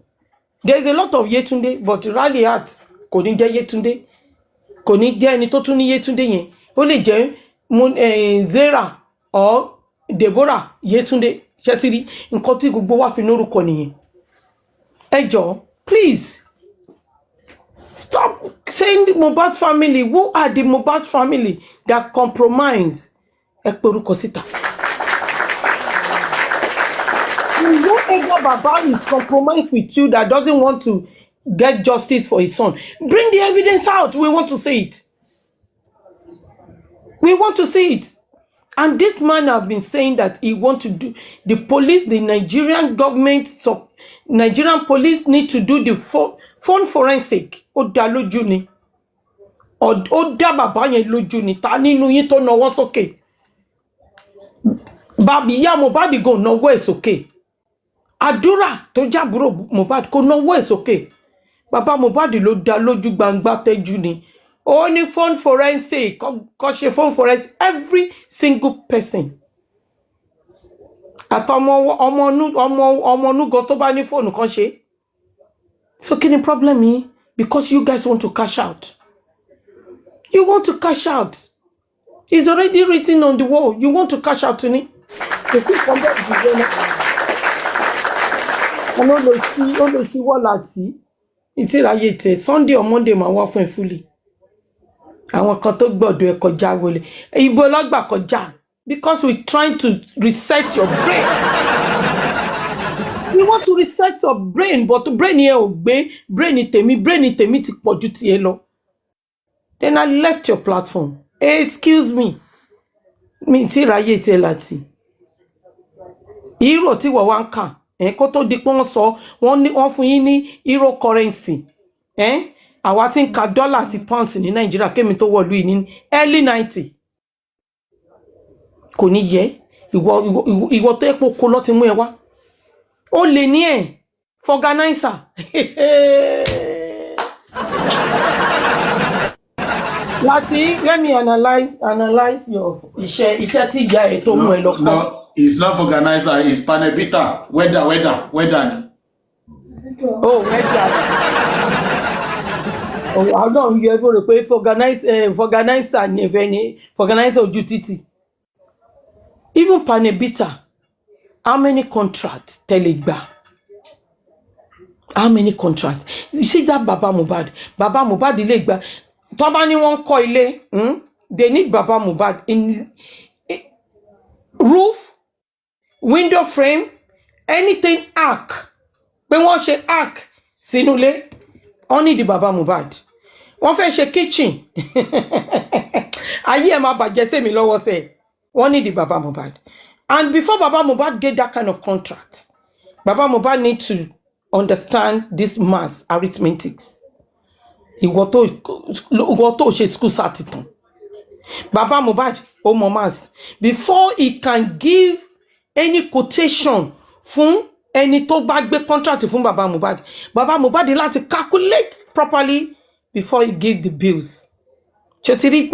There's a lot of Yetunde, but Rally Heart kò ní jẹ́ Yetunde. Kò ní jẹ́ ẹni tó tún ní Yetunde yẹn. Ó lè jẹ́ Zera or Deborah Yetunde. Ṣẹ́tìrí nǹkan tí gbogbo wa fi ní orúkọ nìyẹn. Ẹ jọ̀ọ́, please stop saying the Mohbad family. Who are the Mohbad family that compromise? Ẹ pe orúkọ síta. Whoever Baba is compromised with you that doesn't want to get justice for his son, bring the evidence out. We want to see it. We want to see it. And this man have been saying that he want to do the police, the Nigerian government, so Nigerian police need to do the phone forensic. Ó dá lójú ni. Ó dá bàbá yẹn lójú ni. Ta nínú yín tó nawọ́ sókè. Bàbá ìyá Mohbad go nawọ́ ẹ̀ sókè. Àdúrà tó jábúrò Mohbad kò nawọ́ ẹ̀ sókè. Bàbá Mohbad ló dá lójú gbangba tẹ́jú ni. Only phone forensic, cause phone forensic, every single person. Àtọmọ ọmọ nugo tó bá ní phone kan ṣe. So kí ni problem yìí? Because you guys want to cash out. You want to cash out. It's already written on the wall. You want to cash out ni. The thing from there is no see what láti. Ìtìráyé tẹ Sunday or Monday máa wá fún ẹ fully. Àwọn kan tó gbọ́dọ̀ ẹ kọjá wọlé. Ibo lọ́gbà kọjá. Because we're trying to reset your brain. We want to reset your brain, but brain here obey, brain tèmi ti pọ̀jù ti ẹ lọ. Then I left your platform. Hey, excuse me. Mi ti ráyè tẹ láti. Hero tí wọ́n wá ń kà. Kó tó di pé wọ́n sọ, wọ́n fún yín ní euro currency. Àwa tí ń ka dollar àti pounds ní Nàìjíríà kémi tó wọ̀lú yìí ní early 90. Kò ní yẹ ìwọ tó epo kó lọ ti mú ẹ wá. Ó lè ní ẹ organizer. Láti let me analyze your iṣẹ́ tí ìyá ẹ tó mú ẹ lọ kọ́. No, it's not organizer, it's panel beater. Weather ni. Oh, weather. I don't you ever pay for organizer ni organizer ojú títì. Even panel beater. How many contracts Telegba? How many contracts? You see that Baba Mohbad ilé gba. Tó bá ní wọ́n kọ́ ilé, they need Baba Mohbad in roof, window frame, anything arc. Pé wọ́n ṣe arc sínú ilé, wọ́n need Baba Mohbad. Wọ́n fẹ́ ṣe kitchen. Ayé ẹ máa bàjẹ́ sí mi lọ́wọ́ sẹ́. Wọ́n need Baba Mohbad. And before Baba Mohbad get that kind of contract, Baba Mohbad need to understand this math arithmetics. Ìwọ tó ṣe school satitan. Baba Mohbad ó mọ math. Before he can give any quotation fún ẹni tó bá gbé contract fún Baba Mohbad láti calculate properly before he give the bills. Chotiri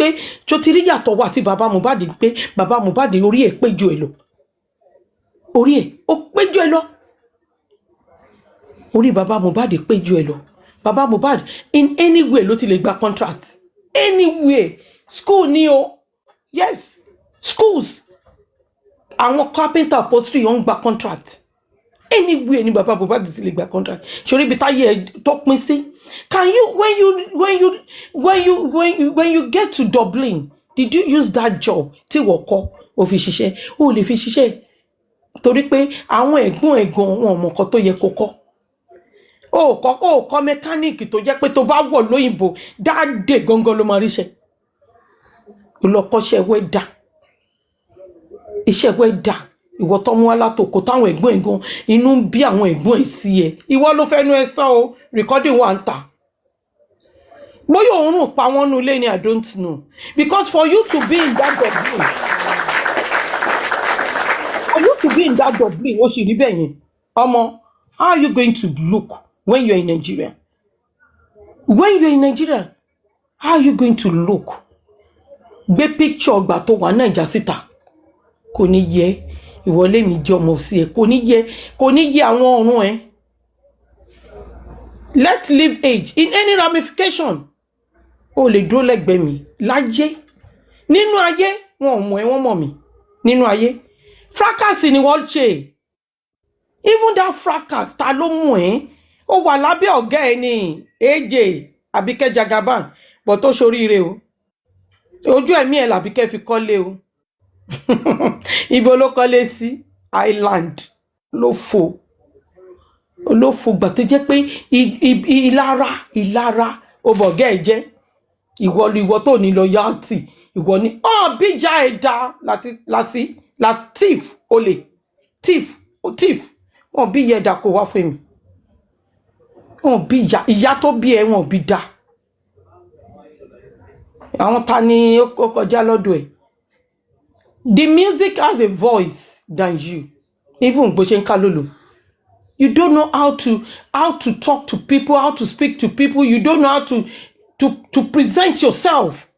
yàtọ̀ wà tí Baba Mohbad pé Baba Mohbad orí ẹ̀ pé ju ẹ lọ. Orí ẹ̀ ó pé ju ẹ lọ. Orí Baba Mohbad pé ju ẹ lọ. Baba Mohbad in any way ló ti lè gba contract. Anywhere. School ni o. Yes. Schools. Àwọn carpenter upholstery wọ́n gba contract. Anywhere ni Baba Mohbad ti lè gba contract. Ṣorí bí táyé tó pín sí. Can you when you get to Dublin, did you use that job tí wọ́n kọ́ ó fi ṣiṣẹ́? Ó lè fi ṣiṣẹ́ torí pé àwọn ẹ̀gbọ́n wọn mọ̀ nǹkan tó yẹ kó kọ́. Ó kọ́ mechanic tó jẹ́ pé tó bá wọ̀ lóyìnbó dáadé gangan ló máa ríṣẹ́. Ó lọ kọ́ṣẹ́ wẹ́dà. Iṣẹ́ wẹ́dà. Ìwọ tó mú wá látòkò táwọn ẹ̀gbọ́n gan inú ń bí àwọn ẹ̀gbọ́n ẹ̀ sí ẹ. Ìwọ ló fẹ́nu ẹ sọ o, recording wà ń tà. Bóyá òun pa wọ́n nú ilé ni I don't know. Because for you to be in that Dublin, ó sì rí bẹ́ẹ̀ yẹn. Ọmọ, how are you going to look when you're in Nigeria? When you're in Nigeria, how are you going to look? Gbé picture ọgbà tó wà Naija síta. Kò ní yẹ ìwọlé mi jẹ́ ọmọ sí ẹ. Kò ní yẹ àwọn ọ̀run ẹ. Let's leave age in any ramification. O lè dúró lẹ́gbẹ̀ẹ́ mi láyé. Nínú ayé wọn ò mọ̀ ẹ́ wọ́n mọ̀ mí. Nínú ayé fracas ni wọ́n ṣe. Even that fracas ta ló mú ẹ́. Ó wà lábẹ́ ọ̀gá ẹ ní AJ Àbíkẹ́ Jagaban but ó ṣoríire o. Ojú ẹ̀mí ẹ̀ làbíkẹ́ fi kọ́lé o. Ibo ló kọ́lé sí Island. olófo gbà tó jẹ́ pé ìlara ó bọ̀gẹ́ ẹ̀ jẹ́ ìwọ tó ní loyalty ìwọ ní bíjà ẹ̀dá latif olè thief wọn bí ẹ̀dá kò wá fún mi wọn bí ìyá tó bí ẹ wọn bí dá àwọn ta ni ó kọjá lọ́dọ̀ ẹ̀. The music has a voice than you even bó ṣe ń ká lólo. You don't know how to talk to people, how to speak to people. You don't know how to present yourself.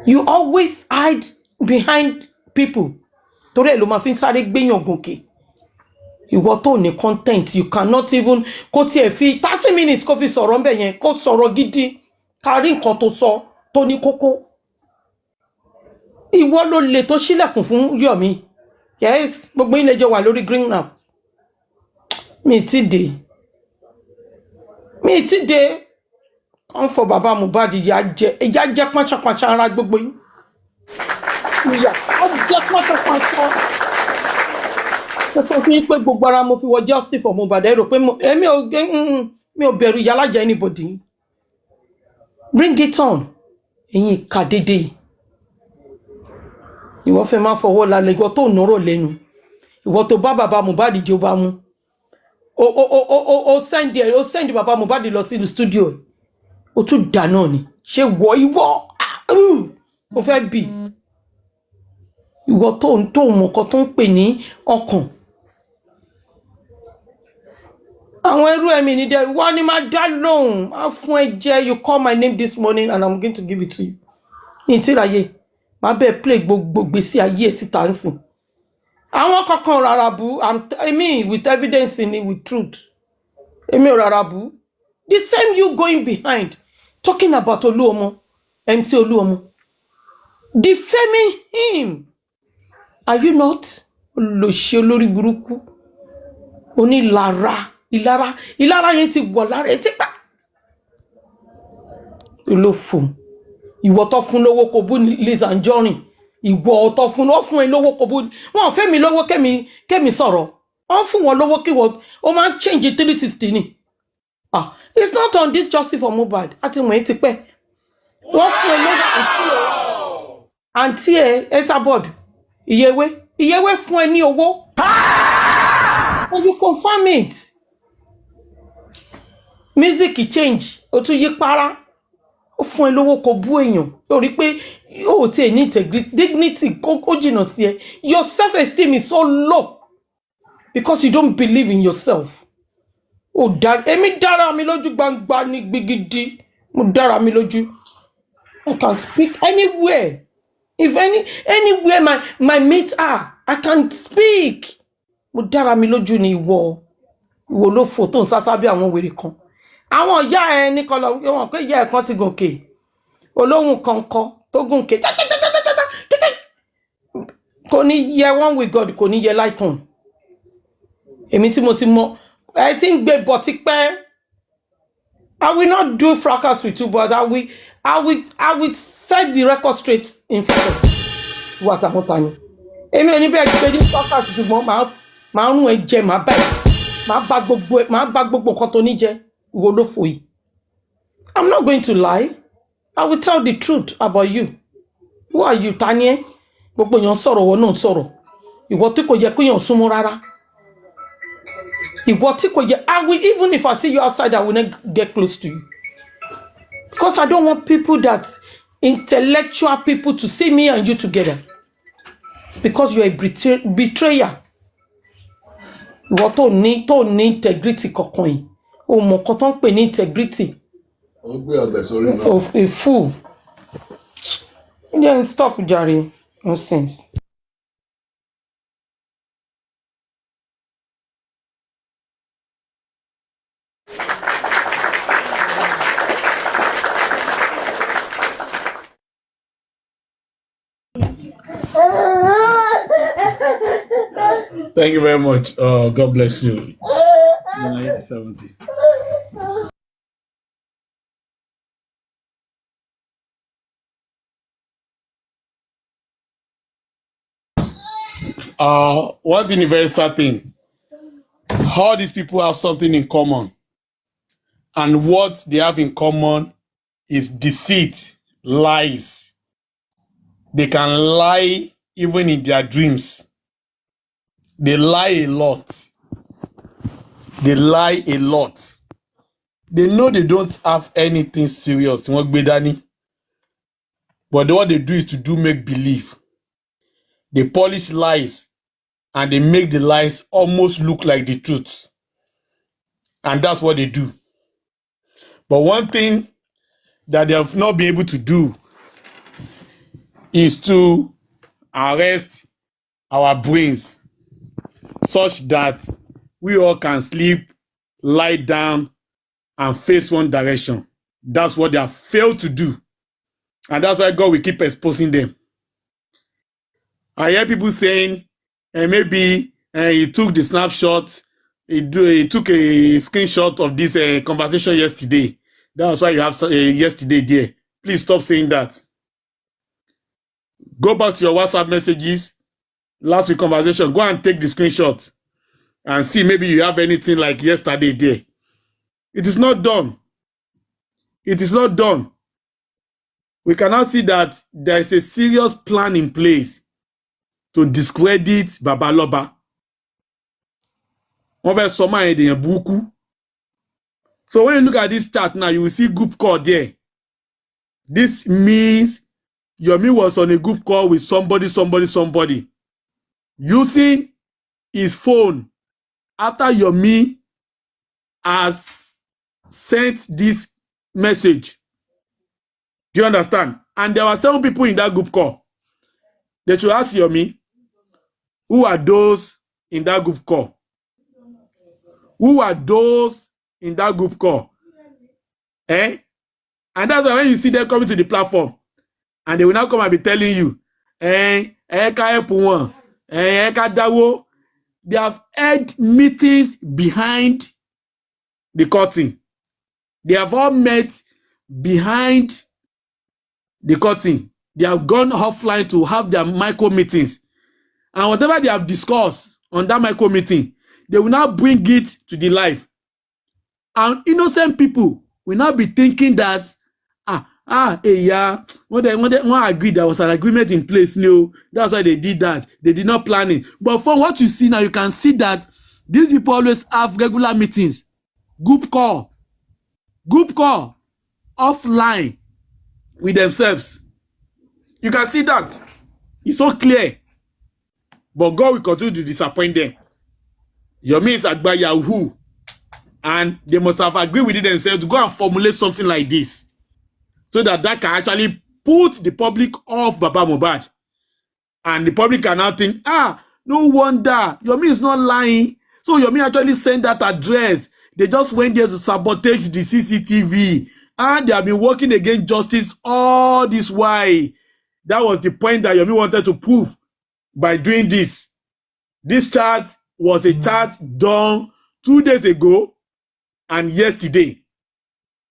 You always hide behind people. Torí ẹ̀ ló máa fi ń sáré gbéyàn gòkè. Ìwọ tó ní content, you cannot even kó tiẹ̀ fi 30 minutes kó fi sọ̀rọ̀ ńbẹ̀ yẹn, kó sọ̀rọ̀ gidi, kárí nǹkan tó sọ tó ní kókó. Ìwọ ló lè tó ṣílẹ̀kùn fún Yomi. Yes, gbogbo ilé jọ wà lórí green now. Mi ti dé kàn fọ bàbá Mohbad ìyá jẹ pàṣàpàṣà ara gbogbo yín ìyá ó jẹ pàṣàpàṣà ó sọ fún yín pé gbogbo ara mo fi wọ justice for Mohbad ẹ rò pé mi ò bẹ̀rù ìyá alájà anybody. Bring it on ẹ̀yin ìka dédé ìwọ fẹ́ máa fọwọ́ lálẹ́ ìwọ tó nọ́rọ̀ lẹ́nu ìwọ tó bá bàbá Mohbad jọba mu o send bàbá Mohbad lọ sí studio o tún dà náà ni ṣé ìwọ o fẹ́ bì ìwọ tó mọ̀ nǹkan tó ń pè ní ọkàn àwọn ẹrú ẹ̀mí ní dẹ wọ́n ní máa dá lóhùn á fún ẹ jẹ́. You call my name this morning and I'm going to give it to you ní ìtìláyé máa bẹ́ẹ̀ play gbogbo gbèsè ayé ẹ̀ síta ń sìn. Àwọn kankan rárá bú with evidence in it, with truth. Èmi ò rárá bú. The same you going behind talking about Oluomo, MC Oluomo, defaming him. Are you not? Olóṣì olórí burúkú. Onílara, ìlara yẹn ti wọ̀ lára ẹ̀ sípà. Olófò. Ìwọ tó fún lówó kò bú Liz Anjorin. Ìwọ tó fún ẹ lówó kò bú. Wọ́n fẹ́ mi lówó kẹ́mi sọ̀rọ̀. Wọ́n fún wọn lówó kí wọ́n ó máa change 360 ni. It's not on this justice for Mohbad. Àti mọ̀ ẹ́ ti pẹ́. Wọ́n fún ẹ lówó àǹtí ẹ̀ Esabod ìyẹwé fún ẹ ní owó. And you confirm it. Music change ó tún yí para. Ó fún ẹ lówó kò bú èèyàn lórí pé ó ti ní integrity dignity kó jìnnà sí ẹ. Your self esteem is so low because you don't believe in yourself. Èmi dára mi lójú gbangba ní gbigidi. Mo dára mi lójú. I can speak anywhere. If anywhere my mates are, I can speak. Mo dára mi lójú ni ìwọ ló fò tó ń sásá bí àwọn wèrè kan. Àwọn ìyá ẹ ní kọlọ wọn pé ìyá ẹ kan ti gòkè. Olóhùn kankan tó gòkè. Kò ní yẹ one with God, kò ní yẹ láìtàn. Èmi tí mo ti mọ̀ ẹ ti ń gbé bọ̀ tipẹ́. I will not do fracas with you, but I will set the record straight in front of you. What àwọn ta ni? Èmi ò ní bẹ́ẹ̀ gbé ní fracas ṣùgbọ́n máa rún ẹ jẹ máa bẹ́ẹ̀ máa bá gbogbo nǹkan tó ní jẹ ìwọ ló fò yìí. I'm not going to lie. I will tell the truth about you. Who are you, ta ni ẹ́? Gbogbo èèyàn sọ̀rọ̀ wọ́n náà sọ̀rọ̀. Ìwọ tí kò yẹ kó èèyàn súnmọ́ rárá. Ìwọ tí kò yẹ, even if I see you outside, I will not get close to you. Because I don't want people intellectual people to see me and you together. Because you are a betrayer. Ìwọ tó ní integrity kankan yìí. O mọ̀ nǹkan tó ń pè ní integrity. Of a fool. Then stop, Jare. Nonsense. Thank you very much. God bless you. 70. One thing is very certain. All these people have something in common. And what they have in common is deceit, lies. They can lie even in their dreams. They lie a lot. They lie a lot. They know they don't have anything serious. But what they do is to do make believe. They polish lies and they make the lies almost look like the truth. And that's what they do. But one thing that they have not been able to do is to arrest our brains such that we all can sleep, lie down, and face one direction. That's what they have failed to do. And that's why God will keep exposing them. I hear people saying, maybe he took the snapshot, he took a screenshot of this conversation yesterday. That's why you have yesterday there. Please stop saying that. Go back to your WhatsApp messages, last week conversation, go and take the screenshot and see maybe you have anything like yesterday there. It is not done. It is not done. We cannot see that there is a serious plan in place to discredit Babaloba. So when you look at this chart now, you will see group call there. This means Yomi was on a group call with somebody, using his phone after Yomi has sent this message. Do you understand? And there were 7 people in that group call. They should ask Yomi, who are those in that group call? Who are those in that group call? And that's why when you see them coming to the platform, and they will now come and be telling you, they have had meetings behind the curtain. They have all met behind the curtain. They have gone offline to have their micro meetings. And whatever they have discussed on that micro meeting, they will now bring it to the life. And innocent people will now be thinking that, when agreed, there was an agreement in place. No, that's why they did that. They did not plan it. But from what you see now, you can see that these people always have regular meetings, group call, offline with themselves. You can see that. It's so clear. But God will continue to disappoint them. Yomi is Agba Yahoo. And they must have agreed with themselves to go and formulate something like this. So that can actually put the public off Baba Mohbad. And the public can now think, no wonder, Yomi is not lying. So Yomi actually sent that address. They just went there to sabotage the CCTV. And they have been working against justice all this while. That was the point that Yomi wanted to prove by doing this. This chart was a chart done 2 days ago and yesterday.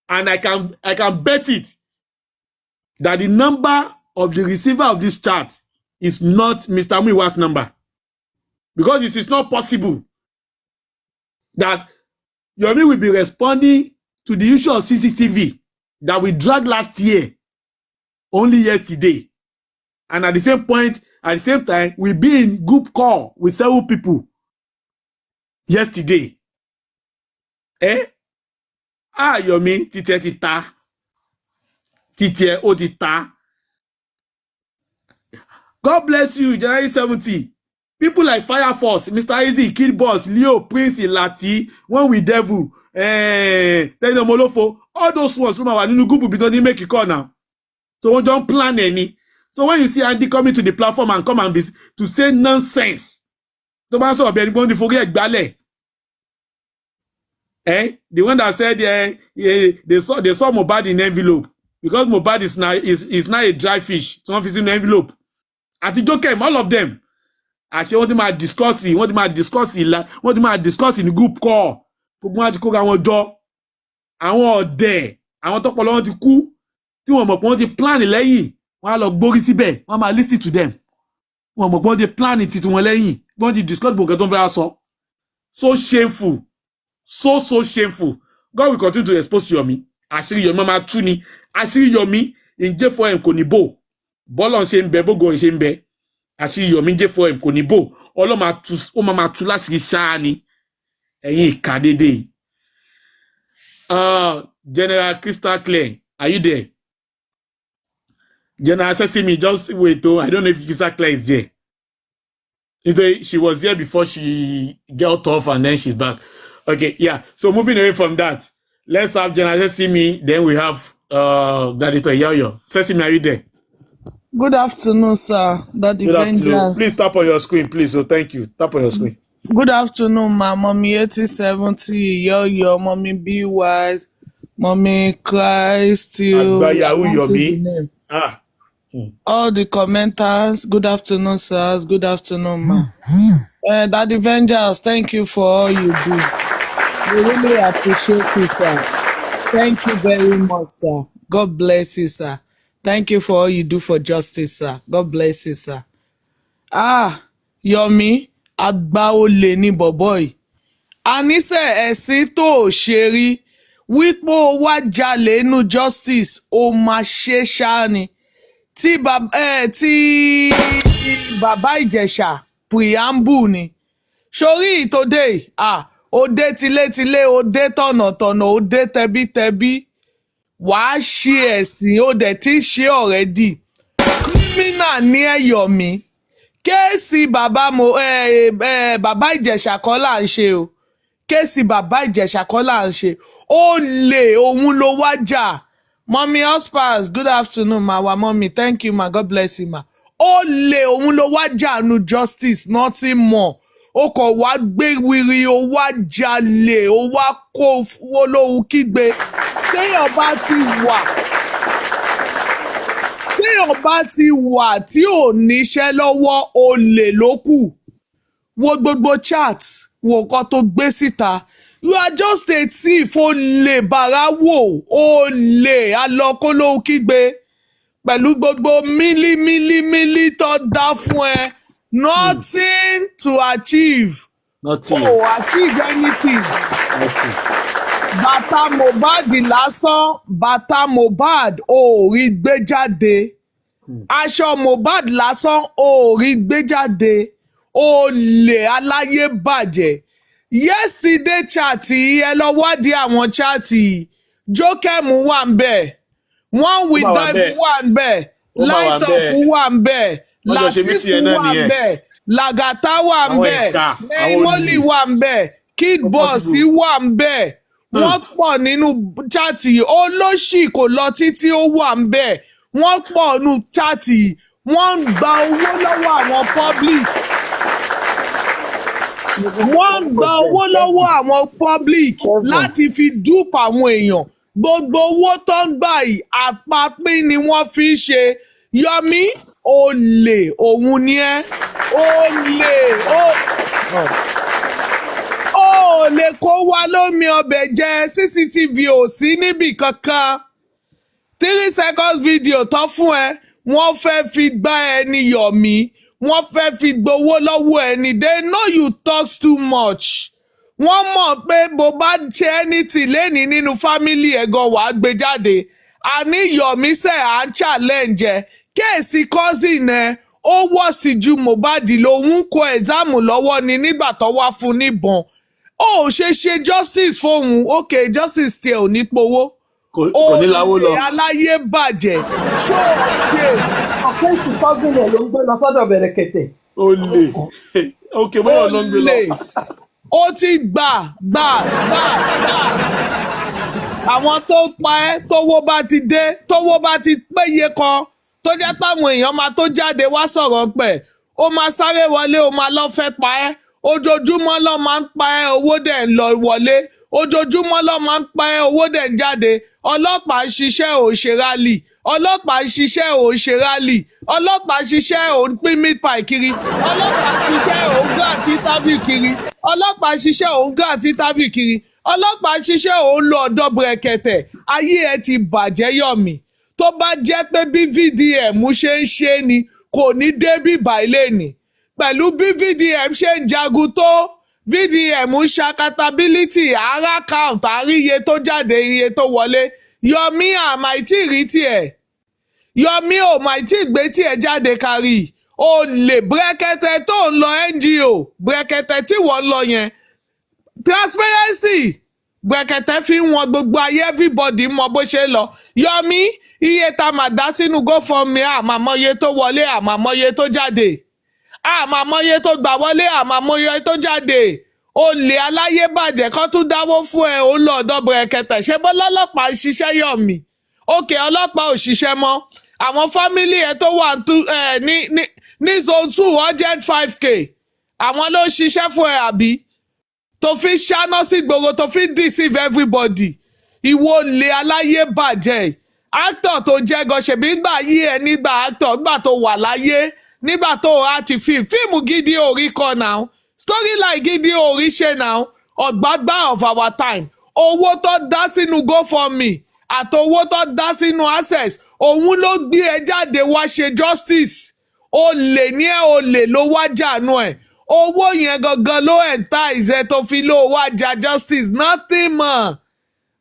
And I can bet it that the number of the receiver of this chart is not Mr. Muiwa's number. Because it is not possible that Yomi will be responding to the issue of CCTV that we dragged last year only yesterday. And at the same point, at the same time, we'll be in group call with several people yesterday. Yomi, tite tita. Tite odita. God bless you, January 70. People like Fire Force, Mr. Easy, Kid Boss, Leo, Prince, Ilati, One with Devil, Teddy Molofo, all those ones from our new group because they make a call now. So we don't plan any. So when you see Andy coming to the platform and come and be to say nonsense, the one saw anybody forget Gbale. The one that said they saw Mohbad in envelope because Mohbad is now a dry fish. So it's in envelope. At the joke came, all of them. I say what they might discuss in the group call. Àwọn ọ̀dẹ̀, àwọn tọ́pọ̀lọ́ wọn ti kú, tí wọ́n mọ̀ pé wọ́n ti plan lẹ́yìn, wọ́n á lọ gbórí síbẹ̀, wọ́n máa listen to them. wọn mọ̀ pọ́n ti plan ti tiwọn lẹ́yìn wọ́n ti discuss gbogbo nǹkan tó ń fẹ́ sọ. So shameful, so shameful. God will continue to expose Yomi. Àṣírí Yomi máa tú ni. Àṣírí Yomi in J4M kò ní bò. Bọ́lọ̀ ṣe ń bẹ bógo ṣe ń bẹ. Àṣírí Yomi J4M kò ní bò. Ọlọ́run máa tú láṣírí ṣáá ni. Ẹ̀yin ìka dédé. General Crystal Clear, are you there? General Sesame, just wait. Oh, I don't know if Crystal Clear is there. She was there before she got off and then she's back. Okay, yeah. So moving away from that, let's have General Sesame. Then we have Daddy Toyoyo. Sesame, are you there? Good afternoon, sir. Daddy Good afternoon. Vengeance. Please tap on your screen, please. So thank you. Tap on your screen. Good afternoon, ma. Mommy 8070, yo, mommy Be Wise, mommy Christ, still. Agbayahu Yomi. All the commenters, good afternoon, sirs. Good afternoon, ma. Daddy Vengeance, thank you for all you do. We really appreciate you, sir. Thank you very much, sir. God bless you, sir. Thank you for all you do for justice, sir. God bless you, sir. Yomi, àgbà olè ni bọ̀bọ́ yìí. Àníṣe ẹ̀sìn tó ò ṣe rí wípé ó wá jalè inú justice ó máa ṣe ṣáá ni. Tí bàbá Ìjẹ̀ṣà preamble ni. Sórí ìtòdé ó dé tilétilé, ó dé tọ̀nàtọ̀nà, ó dé tẹbítẹbí. Wàá ṣe ẹ̀sìn, ó dẹ̀ ti ṣe already. Criminal ní Yomi. Kéèsì bàbá Ìjẹ̀ṣà kọ́ là ń ṣe o. Kéèsì bàbá Ìjẹ̀ṣà kọ́ là ń ṣe. Olè òun ló wá jà. Mommy Hospers, good afternoon, ma. Wa mommy, thank you, ma. God bless you, ma. Olè òun ló wá jà nu justice, nothing more. Ó kàn wá gbé wiri, ó wá jalè, ó wá kó olóhùn kígbe. Téèyàn bá ti wà tí ò níṣẹ́ lọ́wọ́ olè ló kù. Wo gbogbo chat, wo nǹkan tó gbé síta. You are just a thief, olè bàráwò, olè alọ́kólóhùn kígbe. Pẹ̀lú gbogbo mílí tó dá fún ẹ. Nothing to achieve. Nothing. Oh, achieve anything. Nothing. Bàtà Mohbad lásán, bàtà Mohbad ò rí gbé jáde. Aṣọ Mohbad lásán ò rí gbé jáde. Olè aláyé bàjẹ́. Yesterday chatty, ẹ lọ wádìí àwọn chatty. Jokem wà ń bẹ̀. One with Dive wà ń bẹ̀. Light Off wà ń bẹ̀. Latifu wà ń bẹ̀. Lagata wà ń bẹ̀. Neymoli wà ń bẹ̀. Kid Boss wà ń bẹ̀. Wọ́n pọ̀ nínú chatty. Olóṣì kò lọ títí ó wà ń bẹ̀. Wọ́n pọ̀ nínú chatty. Wọ́n ń gba owó lọ́wọ́ àwọn public. Wọ́n ń gba owó lọ́wọ́ àwọn public láti fi dupe àwọn èèyàn. Gbogbo owó tó ń gbà yìí àpapín ni wọ́n fi ń ṣe. Yomi, olè òun ni ẹ́. Olè kó wá lómi ọbẹ̀ jẹ. CCTV ò sí níbì kankan. 3 seconds video tán fún ẹ. Wọ́n fẹ́ fi gbá ẹni Yomi. Wọ́n fẹ́ fi gbowó lọ́wọ́ ẹni. They know you talk too much. Wọ́n mọ̀ pé bó bá ṣe anything lẹ́ni nínú family ẹ̀gàn wàá gbé jáde. Àní Yomi sẹ̀ à ń challenge ẹ̀. Kéèsì cousin ẹ̀ ó wọ̀sì ju Mohbad lòun kọ exam lọ́wọ́ ni nígbà tó wá fún níbọn. Ó ṣe justice fóun. Okay, justice tiẹ̀ ò ní powó. Kò ní láwó lọ. Olè aláyé bàjẹ́. Ṣó ṣe. Ọ̀pẹ́ ìtúkọ́sìn ẹ̀ ló ń gbé lọ sọ́dọ̀ Bẹ̀rẹ̀kẹ̀tẹ̀. Olè. Okay, bọ́ọ̀ ló ń gbé lọ. Ó ti gbà. Àwọn tó pa ẹ́ tówó bá ti dé, tówó bá ti péye kan, tó jẹ́ páwọn èèyàn máa tó jáde wá sọ̀rọ̀ pẹ̀. Ó máa sáré wọlé, ó máa lọ fẹ́ pa ẹ́. Ojoojúmọ́ ló máa ń pa ẹ́, owó dẹ̀ ń lọ wọlé. Ojoojúmọ́ ló máa ń pa ẹ́, owó dẹ̀ ń jáde. Ọlọ́pàá ń ṣiṣẹ́ ò ṣe rálì. Ọlọ́pàá ń ṣiṣẹ́ ò ṣe rálì. Ọlọ́pàá ń ṣiṣẹ́ ò ń pín meat pie kiri. Ọlọ́pàá ń ṣiṣẹ́ ò ń gán àti interview kiri. Ọlọ́pàá ń ṣiṣẹ́ ò ń gán àti interview kiri. Ọlọ́pàá ń ṣiṣẹ́ ò ń lo ọ̀dọ́ Bẹ̀rẹ̀kẹ̀tẹ̀. Ayé ẹ ti bàjẹ́ Yomi. Tó bá jẹ́ pé bí VDM ṣe ń ṣe ni kò ní dé bíbá ilé nì pẹ̀lú bí VDM ṣe ń jagun tó VDM ń ṣakatability ara count àríye tó jáde iye tó wọlé Yomi àmàìtí rí tiẹ̀ Yomi ò mà tí gbé tiẹ̀ jáde kárí o lè brẹ́kẹ́tẹ́ tó ń lọ NGO brẹ́kẹ́tẹ́ tí wọ́n lọ yẹn transparency brẹ́kẹ́tẹ́ fi ń wọn gbogbo ayé everybody mọ bó ṣe lọ Yomi iye tá máa dá sínú GoFundMe àmàmọye tó wọlé àmàmọye tó jáde àmàmọye tó gbà wọlé àmàmọye tó jáde olè aláyébàjẹ́ kan tún dáwó fún ẹ ó lọ ọ̀dọ̀ brẹ́kẹ́tẹ́ ṣé bọ́lá ọlọ́pàá ń ṣiṣẹ́ Yomi òkè ọlọ́pàá ò ṣiṣẹ́ mọ́ àwọn fámílì ẹ tó wà ní zone 2 urgent 5k àwọn ló ń ṣiṣẹ́ fún ẹ àbí tó fi ṣáná sí gbogbo tó fi deceive everybody ìwọ olè aláyé bàjẹ́ actor tó jẹ́ gan ṣèbí gbà yí ẹ nígbà actor gbà tó wà láyé nígbà tó wà ti fíìmù gidi orí kan náà storyline gidi orí ṣe náà ọ̀gbágbá of our time owó tó dá sínú GoFundMe àtowó tó dá sínú access òun ló gbé ẹ jáde wá ṣe justice olè ní ẹ olè ló wá jànú ẹ owó yẹn gangan ló entice ẹ tó fi ló wá jà justice nothing mọ́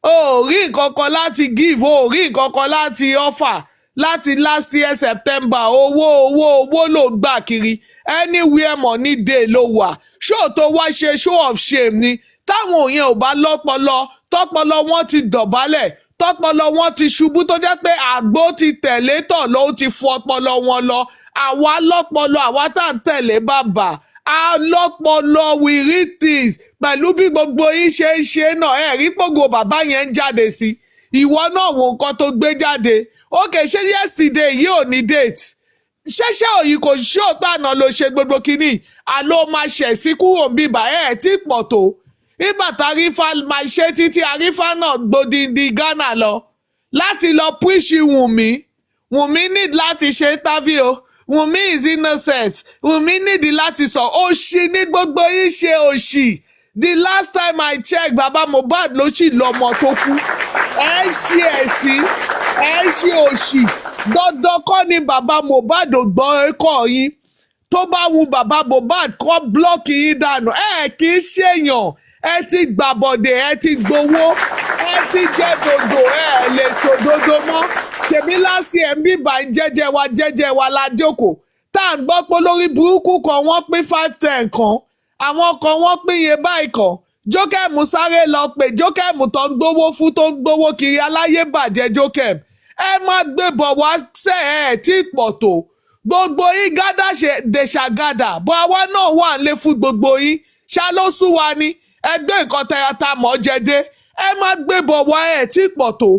o rí nǹkan kan láti give o rí nǹkan kan láti offer láti last year September owó ló gbà kiri anywhere money dey ló wà show tó wá ṣe show of shame ni táwọn òyìn ò bá lọ́pọlọ tọ́pọlọ wọn ti dọ̀bálẹ̀ tọ́pọlọ wọn ti ṣubú tó jẹ́ pé àgbo ti tẹ̀lé tọ̀ ló ti fọ ọpọlọ wọn lọ àwa lọ́pọlọ àwa tá à ń tẹ̀lé bàbà a lọ́pọlọ we read things pẹ̀lú bí gbogbo yín ṣe ń ṣe náà ẹ̀ rí pògò bàbá yẹn ń jáde sí ìwọ náà wo nǹkan tó gbé jáde ókè ṣé yesterday yìí ò ní date ṣẹṣẹ òyìn kò ṣó gbàna ló ṣe gbogbo kínní àló máa ṣẹ̀ sí kúrò bíbà ẹ̀ tí pọ̀ tó nígbà tárífà máa ṣe títí àrífà náà gbòdìdì Ghana lọ láti lọ píṣì Wùnmí need láti ṣe interview Wùnmí is innocent Wùnmí need láti sọ òṣì ní gbogbo yìí ṣe òṣì the last time I check baba Mohbad ló sì lọ́mọ tó kú ẹ ṣe ẹ̀sìn ẹ ṣe òṣì dandan kọ́ ni baba Mohbad ò gbọ́ ẹ̀kọ́ yín tó bá wu baba Mohbad kọ́ blọ́ọ̀kì yín dànù ẹ kì í ṣèyàn ẹ ti gbàbọ̀dẹ̀ ẹ ti gbowó ẹ ti jẹ́ dòdò ẹ lè sòdodo mọ́ tèmi láti ẹ̀ ń bíbà ń jẹ́jẹ́ wa la jókòó tá à ń gbọ́ pé lórí burúkú kan wọ́n pín 510 kan àwọn kan wọ́n pín iye báyìí kan Jókèmù sáré lọ pé Jókèmù tó ń gbowó fún tó ń gbowó kiri aláyé bàjẹ́ Jókèmù ẹ má gbébọ̀ wá sẹ́ ẹ̀ tí pọ̀ tó gbogbo yín gádà ṣe dèṣàgádà bọ́ àwa náà wà ń lé fún gbogbo yín ṣá ló sú wa ni ẹgbẹ́ nǹkan tẹ́yàtà mọ́ jẹ́dé ẹ má gbébọ̀ wá ẹ̀ tí pọ̀ tó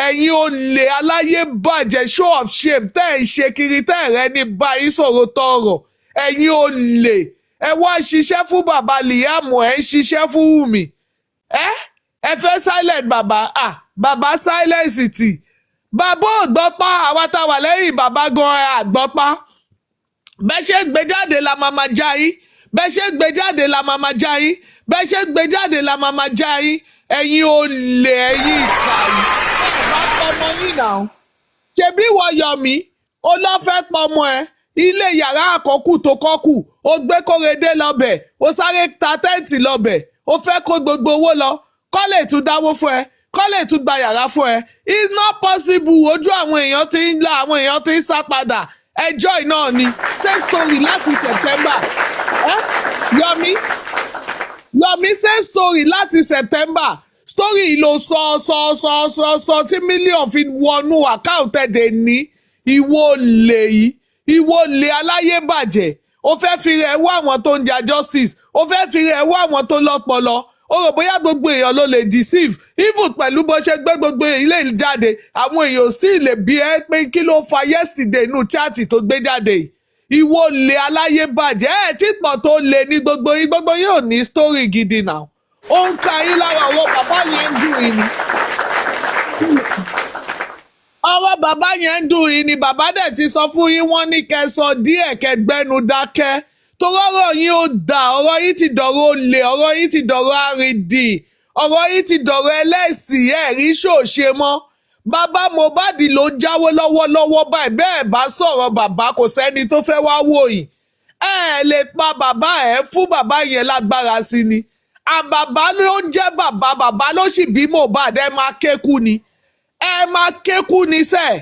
ẹ̀yin olè aláyé bàjẹ́ show of shame tẹ́ ẹ̀ ń ṣe kiri tẹ́ ẹ̀ rẹ́ ní báyìí sọ̀rọ̀ tọrọ ẹ̀yin olè ẹ wá ṣiṣẹ́ fún bàbá Liam ẹ̀ ń ṣiṣẹ́ fún Wùmí ẹ fẹ́ silent bàbá bàbá silence tì bàbá ò gbọ́pá àwa tá a wà lẹ́yìn bàbá gan àgbọ́pá bẹ́ẹ̀ ṣe gbé jáde la máa já yín bẹ́ẹ̀ ṣe gbé jáde la máa já yín bẹ́ẹ̀ ṣe gbé jáde la máa já yín ẹ̀yin olè ẹ̀yin ìkà yìí bá pọmọ yín náà ṣebí wọ́n Yomi ó lọ́ fẹ́ pọmọ ẹ ilé yàrá àkọ́kù tó kọ́kù ó gbé Kóredé lọ́bẹ̀ ó sáré ta tẹ́ǹtì lọ́bẹ̀ ó fẹ́ kó gbogbo owó lọ kọ́ lè tún dáwó fún ẹ kọ́ lè tún gba yàrá fún ẹ it's not possible ojú àwọn èèyàn ti ń la àwọn èèyàn ti ń sá padà ẹjọ́ iná ni same story láti September Yomi same story láti September story ló sọ tí mílíọ̀nù fi wọnú àkáǹtì ẹ̀dẹ̀ ní ìwọ olè yìí ìwọ olè aláyé bàjẹ́ ó fẹ́ fi rẹ̀ wá àwọn tó ń jà justice ó fẹ́ fi rẹ̀ wá àwọn tó lọ́pọlọ ó rò bóyá gbogbo èèyàn ló lè deceive even pẹ̀lú bó ṣe gbé gbogbo ilé jáde àwọn èèyàn sì lè bí ẹ pé kí ló fa yesterday inú chaati tó gbé jáde ìwọ olè aláyé bàjẹ́ ẹ̀ tí pọ̀ tó lè ní gbogbo yín ò ní story gidi náà ó ń ka yín lára ọwọ́ bàbá yẹn ń dùn yín ni ọwọ́ bàbá yẹn ń dùn yín ni bàbá dẹ̀ ti sọ fún yín wọ́n ní kẹ́ sọ díẹ̀ kẹgbẹ́nu dákẹ́ torí ọ̀rọ̀ yín ó dà ọ̀rọ̀ yín ti dọ̀rọ̀ olè ọ̀rọ̀ yín ti dọ̀rọ̀ àrídì ọ̀rọ̀ yín ti dọ̀rọ̀ ẹlẹ́sìn ẹ̀rí ṣòṣe mọ́ bàbá Mohbad ló ń jáwé lọ́wọ́lọ́wọ́ báyìí bẹ́ẹ̀ bá sọ̀rọ̀ bàbá kò sẹ́ni tó fẹ́ wá wò yín ẹ lè pa bàbá ẹ fún bàbá yẹn lágbára sí ni àbàbá ló ń jẹ́ bàbá ló sì bí Mohbad ẹ máa kéku ni ẹ máa kéku ni sẹ́ẹ̀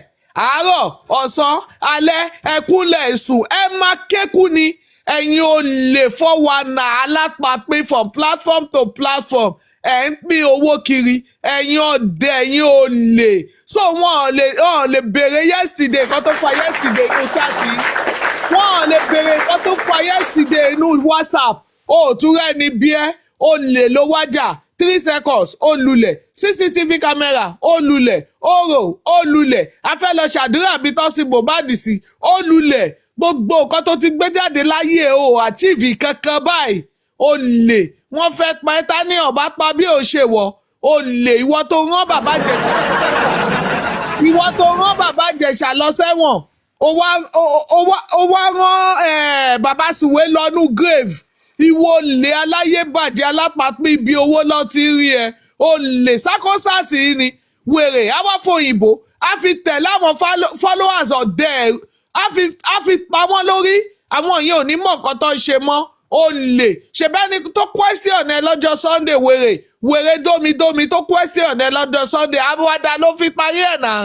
àárọ̀ ọ̀sán alẹ́ ẹkúnlẹ̀ èṣù ẹ máa kéku ni ẹ̀yin ò lè fọwọ́nà alápàpín from platform to platform ẹ̀ ń pín owó kiri ẹ̀yin ọ̀dẹ̀ ẹ̀yin ò lè so wọn ò lè béèrè yesterday kan tó fa yesterday inú chat yìí wọn ò lè béèrè kan tó fa yesterday inú WhatsApp òòtún rẹ̀ ní bíẹ́ ó lè ló wájà 3 seconds ó lulẹ̀ CCTV camera ó lulẹ̀ orò ó lulẹ̀ a fẹ́ lọ ṣàdúrà bí tó sí Mohbad sí ó lulẹ̀ gbogbo nǹkan tó ti gbé jáde láyé o achieve kankan báyìí ó lè wọ́n fẹ́ pa ẹ́ tá ní ọ̀bá pa bí ò ṣe wọ̀ ó lè ìwọ tó rán bàbá Ìjẹ̀ṣà lọ sẹ́wọ̀n ó wá rán bàbá Sùwé lọ́nú grave ìwọ lè aláyébàjẹ́ alápàpín ibi owó lọ ti rí ẹ ó lè sákóṣáàtì yìí ni wèrè awáfòyìnbó a fi tẹ̀lé àwọn followers ọ̀dẹ́ a fi pa wọ́n lórí àwọn yìí ò ní mọ̀ nǹkan tó ń ṣe mọ́ ó lè ṣe bẹ́ẹ̀ ni tó question ẹ lọ́jọ́ Sunday wèrè dómidómi tó question ẹ lọ́jọ́ Sunday àwàdà ló fi parí ẹ̀ náà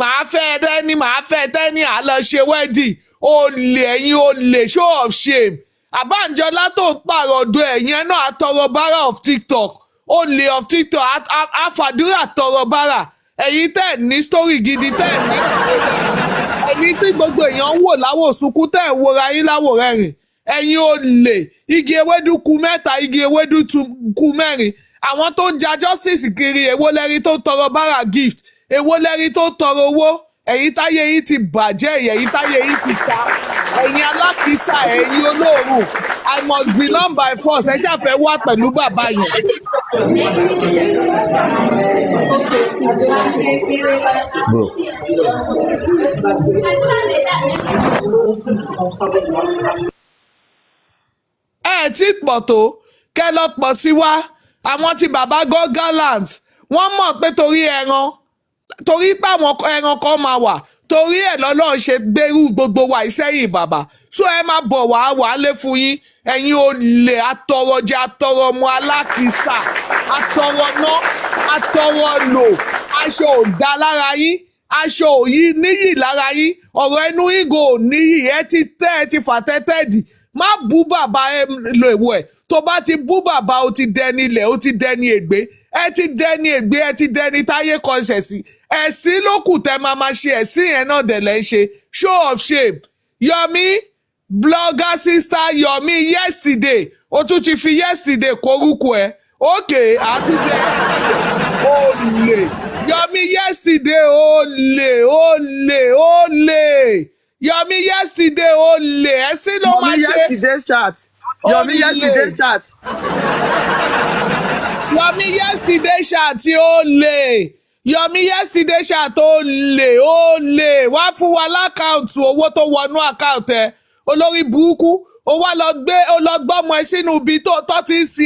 màá fẹ́ tẹ́ni àlọ́ ṣe wedding ó lè ẹ̀yin ó lè show of shame àbáǹjọ́lá tó ń pààrọ̀ ọ̀dọ̀ ẹ̀yìn náà àtọrọ bára of TikTok ó lè of TikTok àfàdúrà tọrọ bára ẹ̀yin tẹ̀ ní story gidi tẹ̀ ní ẹni tí gbogbo èèyàn ń wò láwò sunkún tẹ̀ ń wora yín láwò rẹ́rìn ẹ̀yin ò lè igi ewédú ku 3 igi ewédú ku 4 àwọn tó ń ja justice kiri èwo lẹ́rí tó tọrọ bára gift èwo lẹ́rí tó tọrọ owó ẹ̀yin táyé yín ti bàjẹ́ ẹ̀yin táyé yín ti ta ẹ̀yin alákìísà ẹ̀yin olóòrùn I must be known by force ẹ ṣàfẹ́ wá pẹ̀lú bàbá yẹn. ẹ tí pọ̀ tó kẹ́ lọ pọ̀ sí wa àwọn tí bàbá go gallant wọ́n mọ̀ pé torí pé àwọn ẹran kan máa wà torí ẹ̀ lọ́lọ́run ṣe gbérú gbogbo wa ìsẹ́yìn bàbá so ẹ máa bọ̀ wá lé fún yín ẹ̀yin olè atọrọjẹ atọrọmọ alákìísà atọrọná atọrọlò aṣọ ò dá lára yín aṣọ òyì níyì lára yín ọ̀rọ̀ ẹnu ìgò ò níyì ẹ ti fà tẹ́tẹ́ẹ̀dì má bú bàbá ẹ lo èwo ẹ tó bá ti bú bàbá o ti dẹni ilẹ̀ o ti dẹni ègbé ẹ ti dẹni ègbé ẹ ti dẹni táyé kọsẹ̀ sí ẹ̀sìn ló kù tẹ́ máa ṣe ẹ̀sìn yẹn náà dẹ̀ lẹ́ ń ṣe show of shame Yomi blogger sister Yomi yesterday o tún ti fi yesterday korúkọ ẹ òkè àtúndẹ olè Yomi yesterday olè Yomi yesterday olè ẹ̀sìn ló máa ṣe Yomi yesterday chat. Yomi yesterday chat olè Yomi yesterday chat olè wá fún wa lákàùntù owó tó wọnú àkáùntù ẹ olórí burúkú ó wá lọ gbọ́mọ ẹ sínú ibi tó ti ń sin